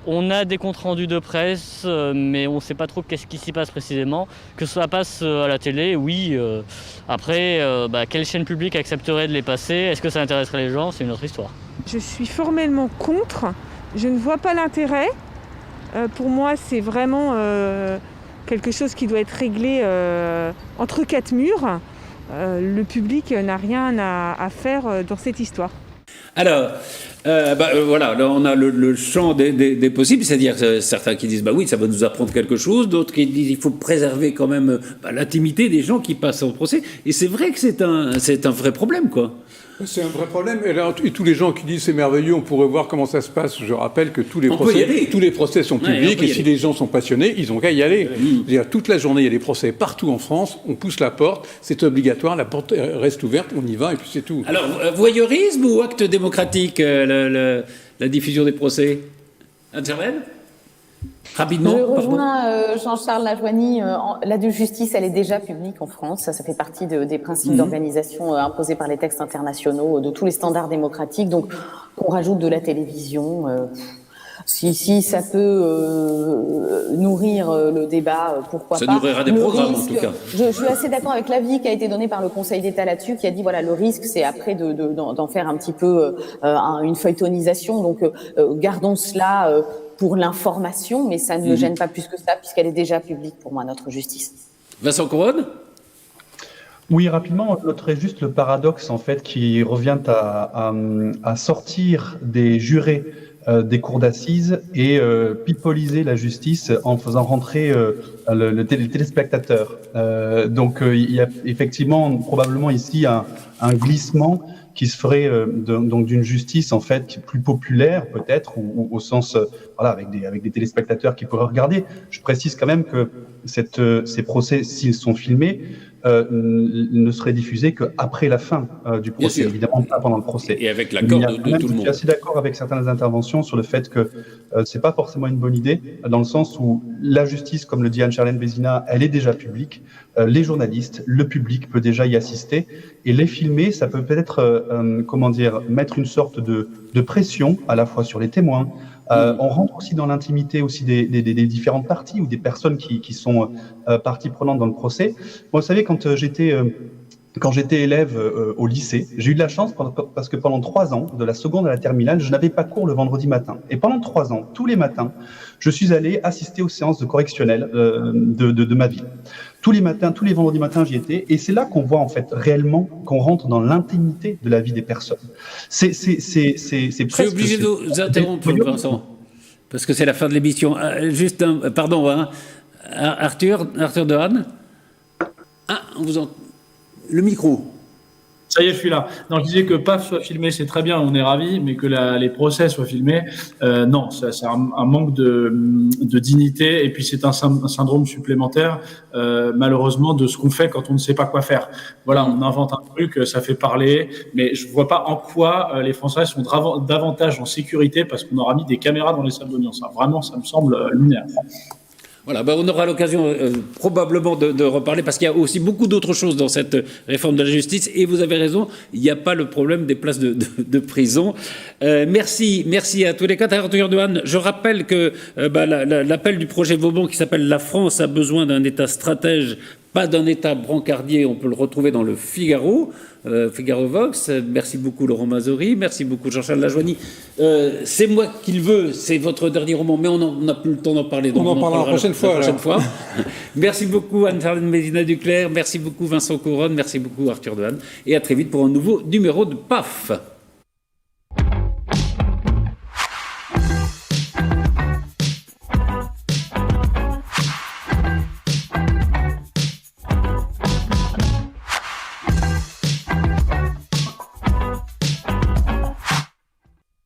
On a des comptes rendus de presse, mais on ne sait pas trop qu'est-ce qui s'y passe précisément. Que ça passe à la télé, oui. Après, quelle chaîne publique accepterait de les passer? Est-ce que ça intéresserait les gens? C'est une autre histoire. Je suis formellement contre. Je ne vois pas l'intérêt. Pour moi, c'est vraiment quelque chose qui doit être réglé entre quatre murs. Le public n'a rien à faire dans cette histoire. Alors, voilà, là on a le champ des possibles, c'est-à-dire certains qui disent oui, ça va nous apprendre quelque chose, d'autres qui disent il faut préserver quand même l'intimité des gens qui passent au procès. Et c'est vrai que c'est un vrai problème, quoi. C'est un vrai problème. Et tous les gens qui disent c'est merveilleux, on pourrait voir comment ça se passe. Je rappelle que tous les procès sont publics et si les gens sont passionnés, ils ont qu'à y aller. C'est-à-dire, toute la journée, il y a des procès partout en France. On pousse la porte, c'est obligatoire, la porte reste ouverte, on y va et puis c'est tout. Alors, voyeurisme ou acte démocratique, la diffusion des procès? Anne-Germaine ? Rapidement. Je rejoins Jean-Charles Lajoigny. La justice, elle est déjà publique en France. Ça fait partie des principes d'organisation imposés par les textes internationaux, de tous les standards démocratiques. Donc, qu'on rajoute de la télévision, si ça peut nourrir le débat, pourquoi pas. Ça nourrira des programmes, en tout cas. Je suis assez d'accord avec l'avis qui a été donné par le Conseil d'État là-dessus, qui a dit voilà, le risque, c'est après d'en faire un petit peu une feuilletonisation. Donc, gardons cela pour l'information, mais ça ne me gêne pas plus que ça, puisqu'elle est déjà publique pour moi, notre justice. Vincent Couronne ? Oui, rapidement, je noterai juste le paradoxe, en fait, qui revient à sortir des jurés des cours d'assises et pipoliser la justice en faisant rentrer le téléspectateur. Donc, il y a effectivement, probablement ici, un glissement qui se ferait donc d'une justice en fait plus populaire peut-être ou au sens voilà avec des téléspectateurs qui pourraient regarder. Je précise quand même que ces procès, s'ils sont filmés, ne seraient diffusés qu'après la fin du procès, évidemment pas pendant le procès. Et avec l'accord de tout le monde. Je suis assez d'accord avec certaines interventions sur le fait que c'est pas forcément une bonne idée, dans le sens où la justice, comme le dit Anne-Charlène Bézina, elle est déjà publique. Les journalistes, le public peut déjà y assister, et les filmer, ça peut peut-être, mettre une sorte de pression à la fois sur les témoins. On rentre aussi dans l'intimité aussi des différentes parties ou des personnes qui sont parties prenantes dans le procès. Moi, vous savez, quand j'étais élève au lycée, j'ai eu de la chance parce que pendant 3 ans, de la seconde à la terminale, je n'avais pas cours le vendredi matin. Et pendant 3 ans, tous les matins, je suis allé assister aux séances de correctionnel de ma ville. Tous les matins, tous les vendredis matins, j'y étais. Et c'est là qu'on voit en fait réellement qu'on rentre dans l'intimité de la vie des personnes. C'est Je suis obligé de vous interrompre, Vincent, parce que c'est la fin de l'émission. Juste un... Pardon, hein. Arthur Dehaene. Le micro. Ça y est, je suis là. Non, je disais que PAF soit filmé, c'est très bien, on est ravis, mais que les procès soient filmés, non, c'est un manque de dignité, et puis c'est un syndrome supplémentaire, malheureusement, de ce qu'on fait quand on ne sait pas quoi faire. Voilà, on invente un truc, ça fait parler, mais je vois pas en quoi les Français sont davantage en sécurité parce qu'on aura mis des caméras dans les salles d'audience. Vraiment, ça me semble lunaire. Voilà, on aura l'occasion probablement de reparler, parce qu'il y a aussi beaucoup d'autres choses dans cette réforme de la justice, et vous avez raison, il n'y a pas le problème des places de prison. Merci à tous les quatre. Arthur Dehaene, je rappelle que l'appel du projet Vauban qui s'appelle « La France a besoin d'un État stratège, pas d'un État brancardier », on peut le retrouver dans le Figaro Vox. Merci beaucoup Laurent Mazori, merci beaucoup Jean-Charles Lajoigny. C'est moi qui le veux, c'est votre dernier roman, mais on n'a plus le temps d'en parler. Donc on en parlera la prochaine fois. Merci beaucoup Anne-Charlène Bézina-Duclercq, merci beaucoup Vincent Couronne, merci beaucoup Arthur Dehaene, et à très vite pour un nouveau numéro de PAF.